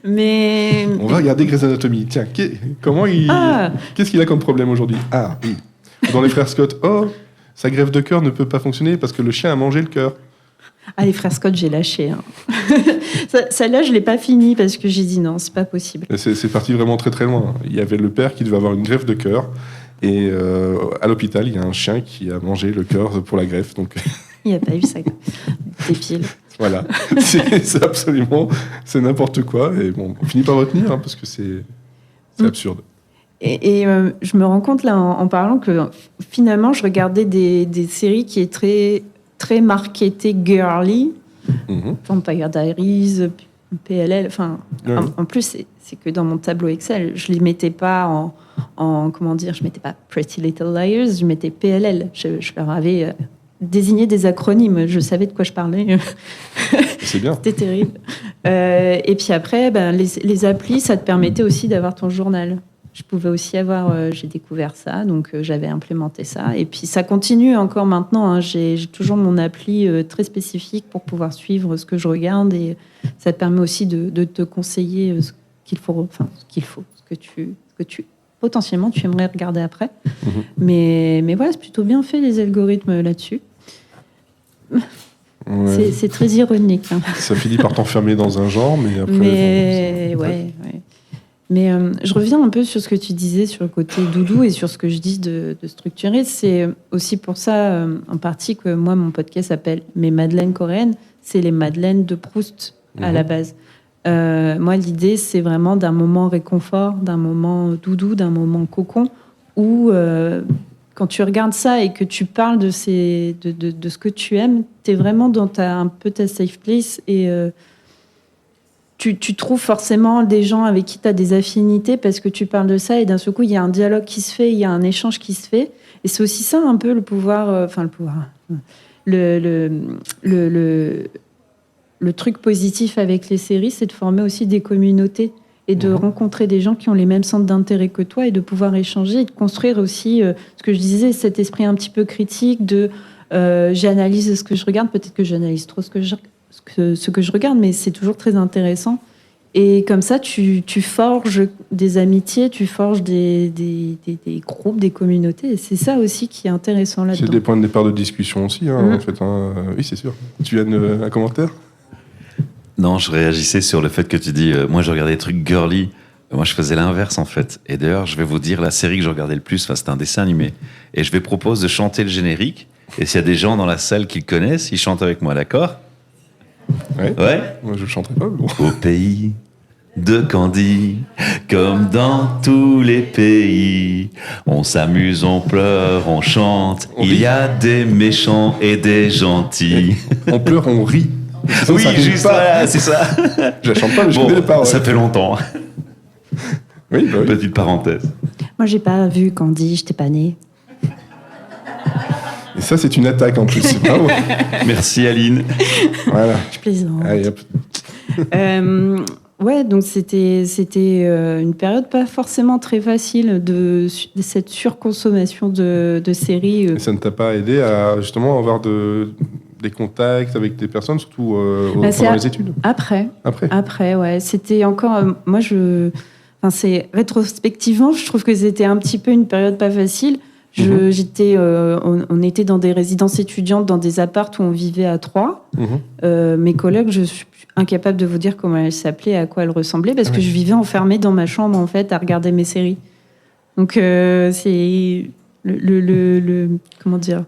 Mais on va regarder Grey's Anatomy. Tiens, qu'est-ce qu'il a comme problème aujourd'hui? Ah oui, dans les frères Scott. Oh, sa greffe de cœur ne peut pas fonctionner parce que le chien a mangé le cœur. Ah, les frères Scott, j'ai lâché. Celle-là, je l'ai pas fini parce que j'ai dit non, c'est pas possible. C'est parti vraiment très très loin. Il y avait le père qui devait avoir une greffe de cœur et à l'hôpital, il y a un chien qui a mangé le cœur pour la greffe. Donc il n'y a pas eu ça. Débile. Voilà, c'est absolument, c'est n'importe quoi. Et bon, on finit par retenir parce que c'est absurde. Et je me rends compte là en parlant que finalement je regardais des séries qui est très marketées girly, Vampire Diaries, PLL. Enfin, en plus c'est que dans mon tableau Excel, je les mettais pas je mettais pas Pretty Little Liars, je mettais PLL. Je leur avais désigné des acronymes, je savais de quoi je parlais. C'est bien. C'était terrible. Et puis après, les applis, ça te permettait aussi d'avoir ton journal. Je pouvais aussi avoir, j'ai découvert ça, donc j'avais implémenté ça. Et puis ça continue encore maintenant. J'ai toujours mon appli très spécifique pour pouvoir suivre ce que je regarde. Et ça te permet aussi de te conseiller ce que tu potentiellement tu aimerais regarder après. Mais voilà, c'est plutôt bien fait les algorithmes là-dessus. Ouais. C'est très ironique. Ça finit par t'enfermer dans un genre, mais après... Mais je reviens un peu sur ce que tu disais sur le côté doudou et sur ce que je dis de structurer. C'est aussi pour ça, en partie, que moi, mon podcast s'appelle « Mes Madeleines coréennes ». C'est les Madeleines de Proust, à la base. Moi, l'idée, c'est vraiment d'un moment réconfort, d'un moment doudou, d'un moment cocon, où quand tu regardes ça et que tu parles de ce que tu aimes, tu es vraiment dans un peu ta safe place et... Tu trouves forcément des gens avec qui tu as des affinités parce que tu parles de ça et d'un seul coup, il y a un dialogue qui se fait, il y a un échange qui se fait. Et c'est aussi ça un peu le pouvoir... Le truc positif avec les séries, c'est de former aussi des communautés et de rencontrer des gens qui ont les mêmes centres d'intérêt que toi et de pouvoir échanger et de construire aussi, ce que je disais, cet esprit un petit peu critique de j'analyse ce que je regarde, peut-être que j'analyse trop ce que je regarde, mais c'est toujours très intéressant. Et comme ça, tu forges des amitiés, tu forges des groupes, des communautés. Et c'est ça aussi qui est intéressant là-dedans. C'est des points de départ de discussion aussi, en fait. Oui, c'est sûr. Tu as un commentaire ? Non, je réagissais sur le fait que tu dis moi, je regardais des trucs girly. Moi, je faisais l'inverse, en fait. Et d'ailleurs, je vais vous dire, la série que je regardais le plus, c'était un dessin animé. Et je vais proposer de chanter le générique. Et s'il y a des gens dans la salle qui le connaissent, ils chantent avec moi, d'accord ? Ouais. Moi, je ne chanterai pas. Bon. Au pays de Candy, comme dans tous les pays, on s'amuse, on pleure, on chante. Il y a des méchants et des gentils. On pleure, on rit. Ça, oui, juste voilà, c'est ça. Je la chante pas, mais je connais les paroles. Ça fait longtemps. Oui. Petite parenthèse. Moi, j'ai pas vu Candy, j'étais pas née. Et ça, c'est une attaque en plus. C'est pas vrai. Merci Aline. Voilà. Je plaisante. Allez, hop. Ouais, donc c'était une période pas forcément très facile de cette surconsommation de séries. Et ça ne t'a pas aidé à justement avoir des contacts avec des personnes, surtout pendant les études ? Après, ouais. C'était encore... c'est rétrospectivement, je trouve que c'était un petit peu une période pas facile. On était dans des résidences étudiantes, dans des apparts où on vivait à 3. Mes collègues, je suis incapable de vous dire comment elles s'appelaient, à quoi elles ressemblaient, parce que je vivais enfermée dans ma chambre, en fait, à regarder mes séries. Donc, c'est comment dire,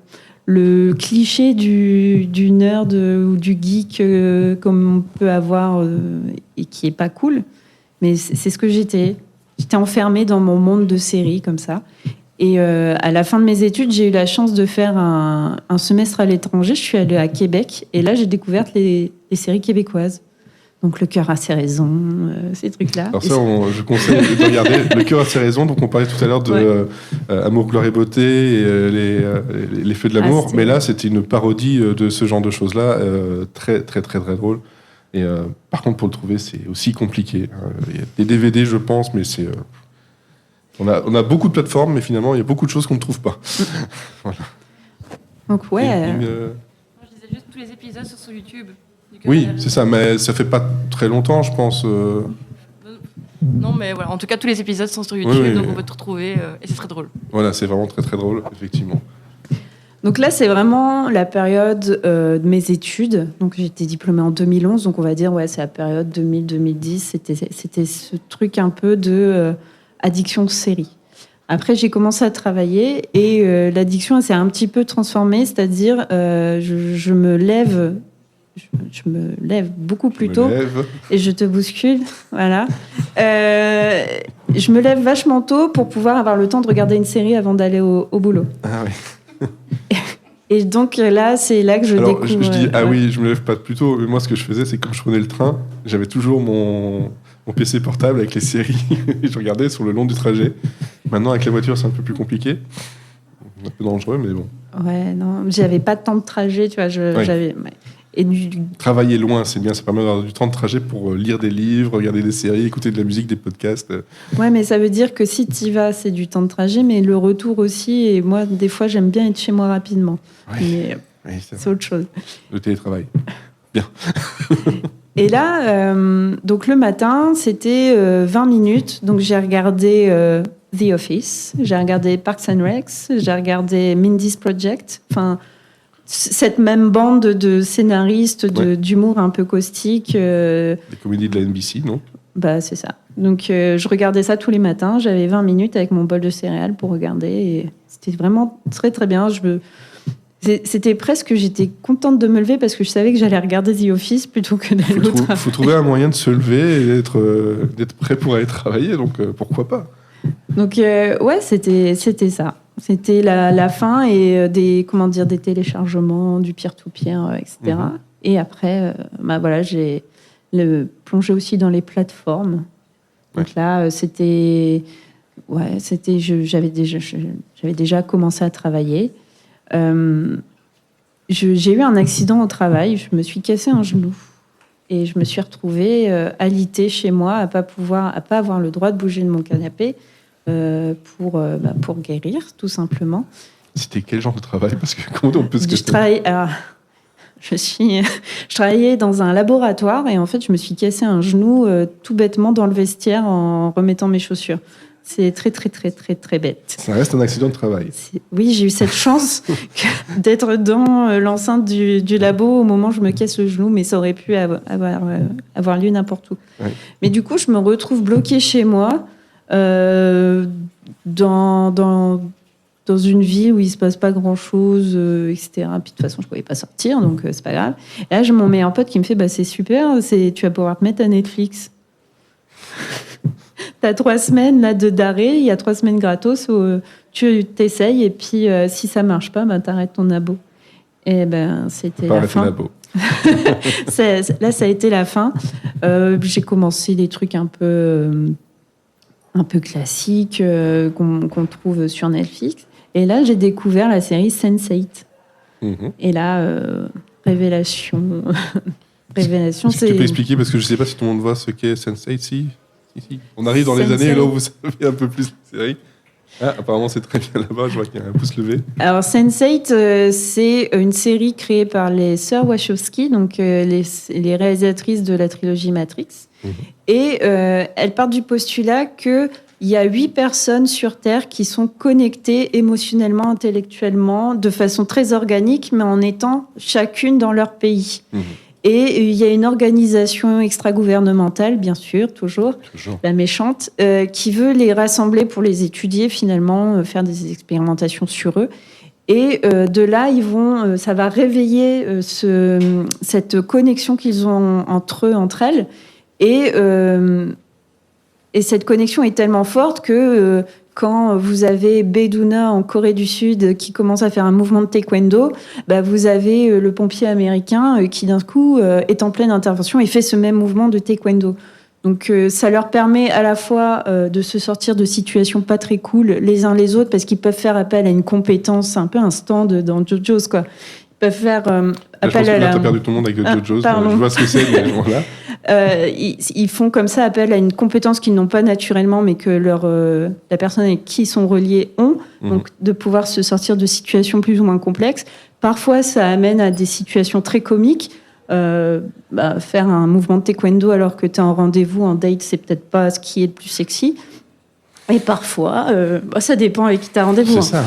le cliché du nerd ou du geek comme on peut avoir et qui est pas cool. Mais c'est ce que j'étais. J'étais enfermée dans mon monde de séries, comme ça. Et à la fin de mes études, j'ai eu la chance de faire un semestre à l'étranger. Je suis allée à Québec et là, j'ai découvert les séries québécoises. Donc, Le cœur a ses raisons, ces trucs-là. Alors ça, je conseille de regarder. Le cœur a ses raisons. Donc, on parlait tout à l'heure de Amour, gloire et beauté et les feux de l'amour. Mais là, c'était une parodie de ce genre de choses-là, très, très, très, très drôle. Et par contre, pour le trouver, c'est aussi compliqué. Il y a des DVD, je pense, mais c'est... On a beaucoup de plateformes, mais finalement, il y a beaucoup de choses qu'on ne trouve pas. Voilà. Donc, ouais... Moi, je disais juste tous les épisodes sont sur YouTube. Oui, c'est ça, mais ça fait pas très longtemps, je pense. Non, mais voilà, en tout cas, tous les épisodes sont sur YouTube, donc on peut te retrouver, et c'est très drôle. Voilà, c'est vraiment très très drôle, effectivement. Donc là, c'est vraiment la période de mes études. Donc j'étais diplômée en 2011, donc on va dire, c'est la période 2000-2010. C'était ce truc un peu de addiction série. Après, j'ai commencé à travailler et l'addiction, elle s'est un petit peu transformée, c'est-à-dire je me lève... Je me lève beaucoup plus tôt et je te bouscule, voilà. Je me lève vachement tôt pour pouvoir avoir le temps de regarder une série avant d'aller au boulot. Ah oui. Et donc là, c'est là que je découvre... Je dis oui, je me lève pas plus tôt, mais moi ce que je faisais, c'est que comme je prenais le train, j'avais toujours mon PC portable avec les séries et je regardais sur le long du trajet. Maintenant, avec la voiture, c'est un peu plus compliqué. Un peu dangereux, mais bon. Ouais, non, j'avais pas de temps de trajet, tu vois, j'avais... Ouais. Et Travailler loin, c'est bien, ça permet d'avoir du temps de trajet pour lire des livres, regarder des séries, écouter de la musique, des podcasts. Ouais, mais ça veut dire que si tu y vas, c'est du temps de trajet, mais le retour aussi. Et moi, des fois, j'aime bien être chez moi rapidement. Mais c'est autre chose. Le télétravail. Bien. Et là, donc le matin, c'était 20 minutes. Donc j'ai regardé The Office, j'ai regardé Parks and Rec, j'ai regardé Mindy's Project. Enfin... Cette même bande de scénaristes, d'humour un peu caustique. Des comédies de la NBC, non ? Bah, c'est ça. Donc, je regardais ça tous les matins. J'avais 20 minutes avec mon bol de céréales pour regarder. Et c'était vraiment très, très bien. C'était presque... J'étais contente de me lever parce que je savais que j'allais regarder The Office plutôt que d'aller au travail. Il faut trouver un moyen de se lever et d'être prêt pour aller travailler. Donc, pourquoi pas ? Donc, c'était ça. C'était la fin et des téléchargements, du peer-to-peer, etc. Et après, j'ai plongé aussi dans les plateformes. Donc là, j'avais déjà commencé à travailler. J'ai eu un accident au travail. Je me suis cassé un genou et je me suis retrouvée alitée chez moi, à pas avoir le droit de bouger de mon canapé. Pour guérir, tout simplement. C'était quel genre de travail ? Parce que comment on peut se Je travaillais dans un laboratoire et en fait, je me suis cassé un genou tout bêtement dans le vestiaire en remettant mes chaussures. C'est très, très, très, très, très bête. Ça reste un accident de travail. Oui, j'ai eu cette chance d'être dans l'enceinte du labo au moment où je me casse le genou, mais ça aurait pu avoir lieu n'importe où. Ouais. Mais du coup, je me retrouve bloquée chez moi. Dans une ville où il se passe pas grand chose, etc. Puis de toute façon je pouvais pas sortir, donc c'est pas grave. Et là j'ai mon meilleur pote qui me fait c'est super, tu vas pouvoir te mettre à Netflix. T'as 3 semaines là d'arrêt, il y a 3 semaines gratos où tu t'essayes et puis si ça marche pas, t'arrêtes ton abo. Et c'était la fin. Là ça a été la fin. J'ai commencé des trucs un peu classique qu'on trouve sur Netflix. Et là, j'ai découvert la série Sense8. Et là, révélation. Est-ce que tu peux expliquer, parce que je ne sais pas si tout le monde voit ce qu'est Sense8, si. On arrive dans les années là où vous savez un peu plus la série. Apparemment, c'est très bien là-bas, je vois qu'il y a un pouce levé. Alors, Sense8, c'est une série créée par les sœurs Wachowski, donc les réalisatrices de la trilogie Matrix. Et elles partent du postulat qu'il y a 8 personnes sur Terre qui sont connectées émotionnellement, intellectuellement, de façon très organique, mais en étant chacune dans leur pays. Et il y a une organisation extra-gouvernementale, bien sûr, toujours. La méchante, qui veut les rassembler pour les étudier, finalement, faire des expérimentations sur eux. Et de là, ça va réveiller cette connexion qu'ils ont entre elles. Et cette connexion est tellement forte que quand vous avez Beduna en Corée du Sud qui commence à faire un mouvement de taekwondo, vous avez le pompier américain qui d'un coup est en pleine intervention et fait ce même mouvement de taekwondo. Donc ça leur permet à la fois de se sortir de situations pas très cool les uns les autres parce qu'ils peuvent faire appel à une compétence, un peu un stand dans JoJo's quoi. Ils peuvent faire appel à la... T'as perdu tout le monde avec JoJo's, je vois ce que c'est, mais voilà. Ils font comme ça appel à une compétence qu'ils n'ont pas naturellement, mais que la personne avec qui ils sont reliés ont, donc de pouvoir se sortir de situations plus ou moins complexes. Parfois, ça amène à des situations très comiques. Faire un mouvement de taekwondo alors que tu es en rendez-vous, en date, c'est peut-être pas ce qui est le plus sexy. Et parfois, ça dépend avec qui tu as rendez-vous. C'est ça.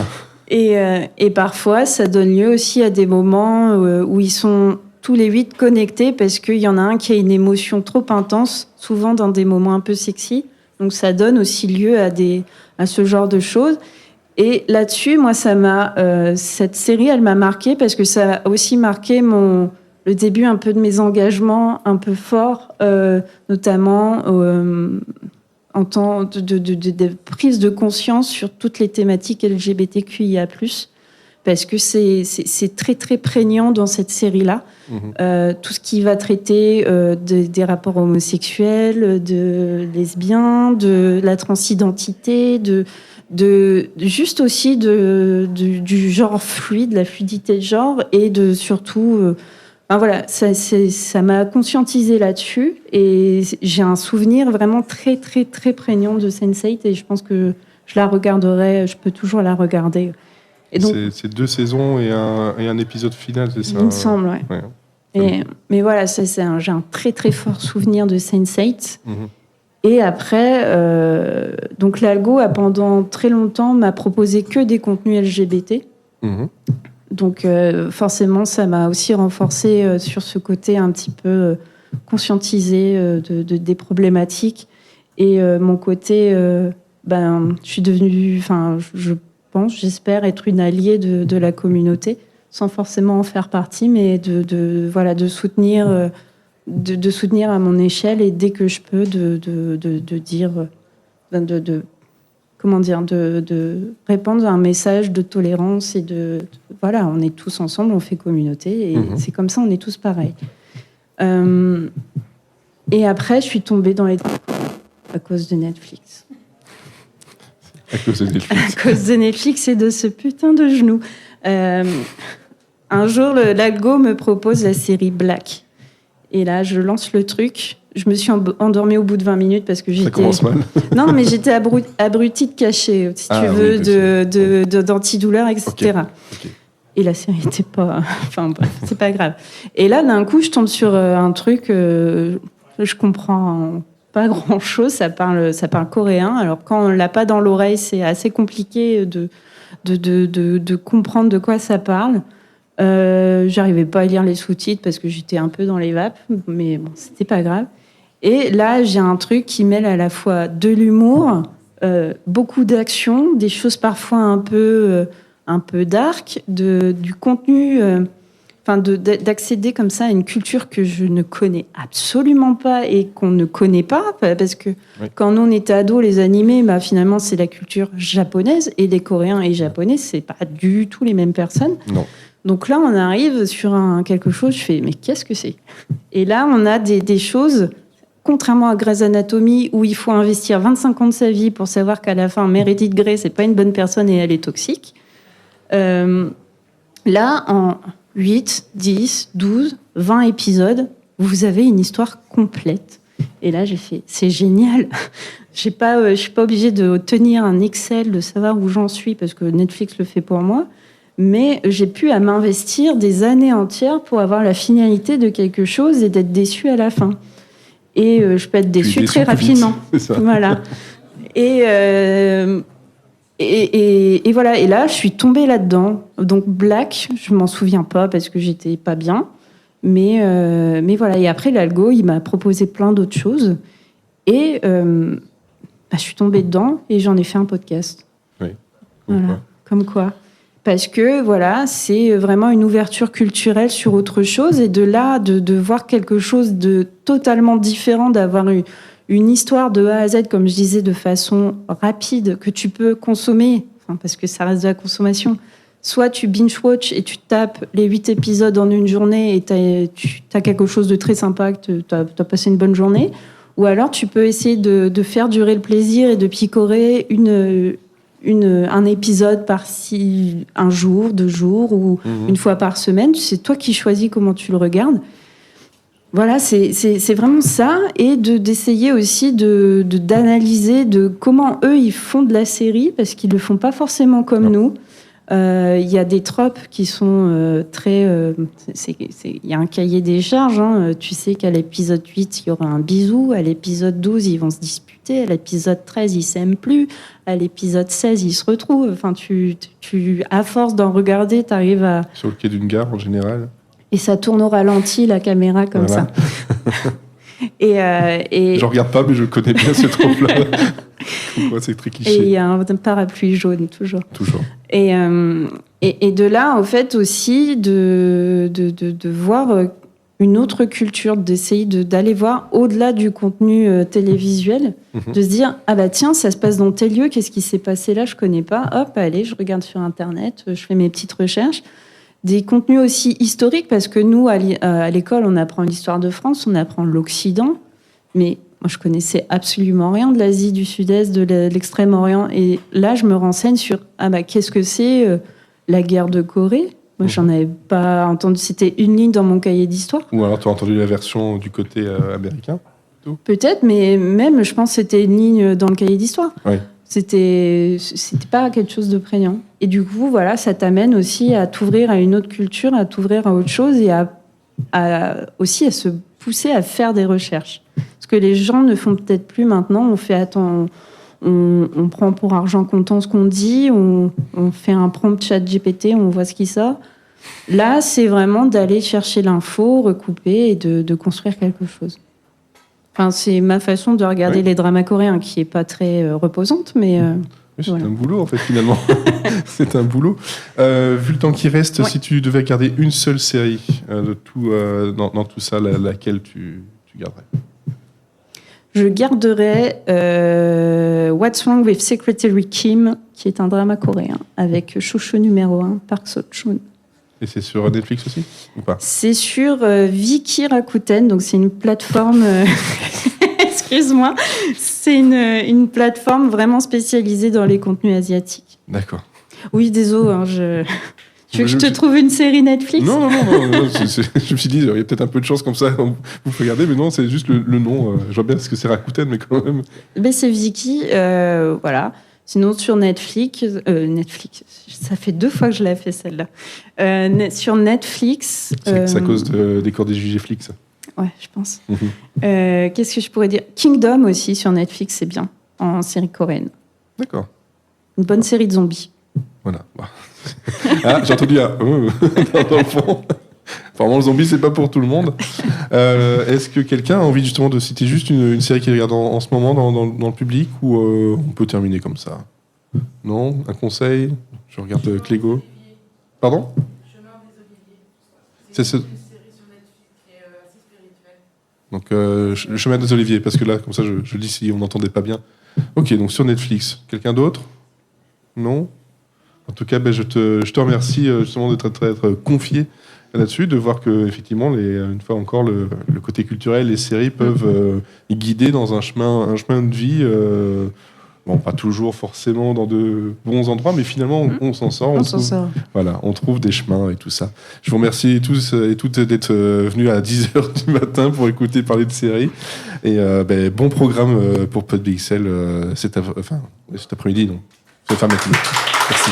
Et parfois, ça donne lieu aussi à des moments où ils sont tous les 8 connectés parce qu'il y en a un qui a une émotion trop intense, souvent dans des moments un peu sexy. Donc ça donne aussi lieu à ce genre de choses. Et là-dessus, moi, cette série, elle m'a marquée parce que ça a aussi marqué le début un peu de mes engagements un peu forts, notamment en temps de prise de conscience sur toutes les thématiques LGBTQIA+, parce que c'est très, très prégnant dans cette série-là. Tout ce qui va traiter des rapports homosexuels, de lesbiens, de la transidentité, juste aussi du genre fluide, la fluidité de genre, et surtout... voilà, ça m'a conscientisée là-dessus et j'ai un souvenir vraiment très, très, très prégnant de Sense8 et je pense que je la regarderai, je peux toujours la regarder. Et donc, c'est 2 saisons et un épisode final, c'est ça? Il me semble, ouais. Mais voilà, j'ai un très, très fort souvenir de Sense8. Et après, donc l'algo, pendant très longtemps, m'a proposé que des contenus LGBT. Donc forcément, ça m'a aussi renforcé sur ce côté un petit peu conscientisé des problématiques. Et mon côté, je suis devenue, j'espère être une alliée de la communauté, sans forcément en faire partie, mais de soutenir, de soutenir à mon échelle et dès que je peux de dire, de répandre un message de tolérance et voilà, on est tous ensemble, on fait communauté et c'est comme ça, on est tous pareils. Et après, je suis tombée dans les à cause de Netflix. À cause de Netflix. À cause de Netflix et de ce putain de genou. Un jour, l'algo me propose la série Black. Et là, je lance le truc. Je me suis endormie au bout de 20 minutes parce que j'étais... Ça commence mal. Non, mais j'étais abrutie de cachet, si tu veux, d'antidouleur, etc. Okay. Et la série n'était pas... Enfin, bref, c'est pas grave. Et là, d'un coup, je tombe sur un truc... je comprends pas grand-chose. Ça parle coréen. Alors, quand on l'a pas dans l'oreille, c'est assez compliqué de comprendre de quoi ça parle. J'arrivais pas à lire les sous-titres parce que j'étais un peu dans les vapes, mais bon, c'était pas grave. Et là, j'ai un truc qui mêle à la fois de l'humour, beaucoup d'action, des choses parfois un peu dark, du contenu, d'accéder comme ça à une culture que je ne connais absolument pas et qu'on ne connaît pas, parce que quand nous on était ados, les animés, finalement c'est la culture japonaise et les Coréens et Japonais, c'est pas du tout les mêmes personnes. Non. Donc là, on arrive sur quelque chose, je fais, mais qu'est-ce que c'est? Et là, on a des choses, contrairement à Grey's Anatomy, où il faut investir 25 ans de sa vie pour savoir qu'à la fin, Meredith Grey, c'est pas une bonne personne et elle est toxique. Là, en 8, 10, 12, 20 épisodes, vous avez une histoire complète. Et là, j'ai fait, c'est génial. Je suis pas obligée de tenir un Excel, de savoir où j'en suis, parce que Netflix le fait pour moi. Mais j'ai pu m'investir des années entières pour avoir la finalité de quelque chose et d'être déçue à la fin. Et je peux être déçue très rapidement. Voilà. Et voilà. Et là, je suis tombée là-dedans. Donc Black, je m'en souviens pas parce que j'étais pas bien. Mais voilà. Et après, l'algo, il m'a proposé plein d'autres choses. Et je suis tombée dedans et j'en ai fait un podcast. Oui. Comme quoi. Parce que voilà, c'est vraiment une ouverture culturelle sur autre chose et de là, de voir quelque chose de totalement différent, d'avoir une histoire de A à Z, comme je disais, de façon rapide, que tu peux consommer, parce que ça reste de la consommation. Soit tu binge-watch et tu tapes les 8 épisodes en une journée et tu as quelque chose de très sympa, que tu as passé une bonne journée. Ou alors tu peux essayer de faire durer le plaisir et de picorer un épisode par-ci, un jour, 2 jours, ou une fois par semaine. C'est toi qui choisis comment tu le regardes. Voilà, c'est vraiment ça. Et d'essayer aussi d'analyser de comment eux, ils font de la série, parce qu'ils ne le font pas forcément comme nous. Il y a des tropes qui sont très... Il y a un cahier des charges. Hein. Tu sais qu'à l'épisode 8, il y aura un bisou. À l'épisode 12, ils vont se disputer. À l'épisode 13, ils ne s'aiment plus. À l'épisode 16, ils se retrouvent. Enfin, à force d'en regarder, tu arrives à... Sur le quai d'une gare, en général. Et ça tourne au ralenti, la caméra, comme ça. Et je regarde pas, mais je connais bien ce trope-là. C'est très cliché. Et il y a un parapluie jaune, toujours. Toujours. Et de là, en fait, aussi, de voir une autre culture, d'essayer d'aller voir au-delà du contenu télévisuel, de se dire, ah bah tiens, ça se passe dans tel lieu, qu'est-ce qui s'est passé là, je connais pas. Hop, allez, je regarde sur Internet, je fais mes petites recherches. Des contenus aussi historiques, parce que nous, à l'école, on apprend l'histoire de France, on apprend l'Occident, mais moi, je connaissais absolument rien de l'Asie du Sud-Est, de l'Extrême-Orient, et là, je me renseigne sur, qu'est-ce que c'est la guerre de Corée ? Moi, j'en avais pas entendu, c'était une ligne dans mon cahier d'histoire. Ou alors, tu as entendu la version du côté américain ? Peut-être, mais même, je pense que c'était une ligne dans le cahier d'histoire. Oui. C'était pas quelque chose de prégnant. Et du coup, voilà, ça t'amène aussi à t'ouvrir à une autre culture, à t'ouvrir à autre chose et aussi à se pousser à faire des recherches. Ce que les gens ne font peut-être plus maintenant. On fait, on prend pour argent comptant ce qu'on dit, on fait un prompt chat GPT, on voit ce qui sort. Là, c'est vraiment d'aller chercher l'info, recouper et de construire quelque chose. Enfin, c'est ma façon de regarder les dramas coréens, qui n'est pas très reposante, mais... c'est un boulot, en fait, finalement. C'est un boulot. Vu le temps qui reste, si tu devais garder une seule série de tout, dans tout ça, laquelle tu garderais ? Je garderais What's Wrong with Secretary Kim, qui est un drama coréen, avec chouchou numéro 1, Park Seo-joon. Et c'est sur Netflix aussi, ou pas ? C'est sur Viki Rakuten, donc c'est une plateforme... Excuse-moi, c'est une plateforme vraiment spécialisée dans les contenus asiatiques. D'accord. Oui, désolé, tu veux que je te trouve une série Netflix ? Non, je me suis dit, il y a peut-être un peu de chance comme ça, vous pouvez regarder, mais non, c'est juste le nom. Je vois bien ce que c'est Rakuten, mais quand même... C'est Viki, voilà. Sinon, sur Netflix, ça fait 2 fois que je l'ai fait, celle-là. Sur Netflix... C'est à cause des corps des jugés flics, ça. Ouais, je pense. Qu'est-ce que je pourrais dire ? Kingdom aussi, sur Netflix, c'est bien, en série coréenne. D'accord. Une bonne série de zombies. Voilà. J'ai entendu un dans le fond. Apparemment, le zombie, c'est pas pour tout le monde. Est-ce que quelqu'un a envie justement de citer juste une série qu'il regarde en ce moment dans le public, ou on peut terminer comme ça ? Non ? Un conseil ? Je regarde Clégo. Pardon ? C'est ce... Donc, le chemin des Oliviers, parce que là, comme ça, je dis si on n'entendait pas bien. Ok, donc sur Netflix. Quelqu'un d'autre ? Non ? En tout cas, je te remercie justement d'être confié là-dessus, de voir que effectivement, une fois encore, le côté culturel, les séries peuvent guider dans un chemin de vie. Pas toujours forcément dans de bons endroits, mais finalement, on s'en sort. On trouve des chemins et tout ça. Je vous remercie tous et toutes d'être venus à 10h du matin pour écouter parler de séries. Et bon programme pour PodBXL cet après-midi. Donc, cette fin matinée. Merci.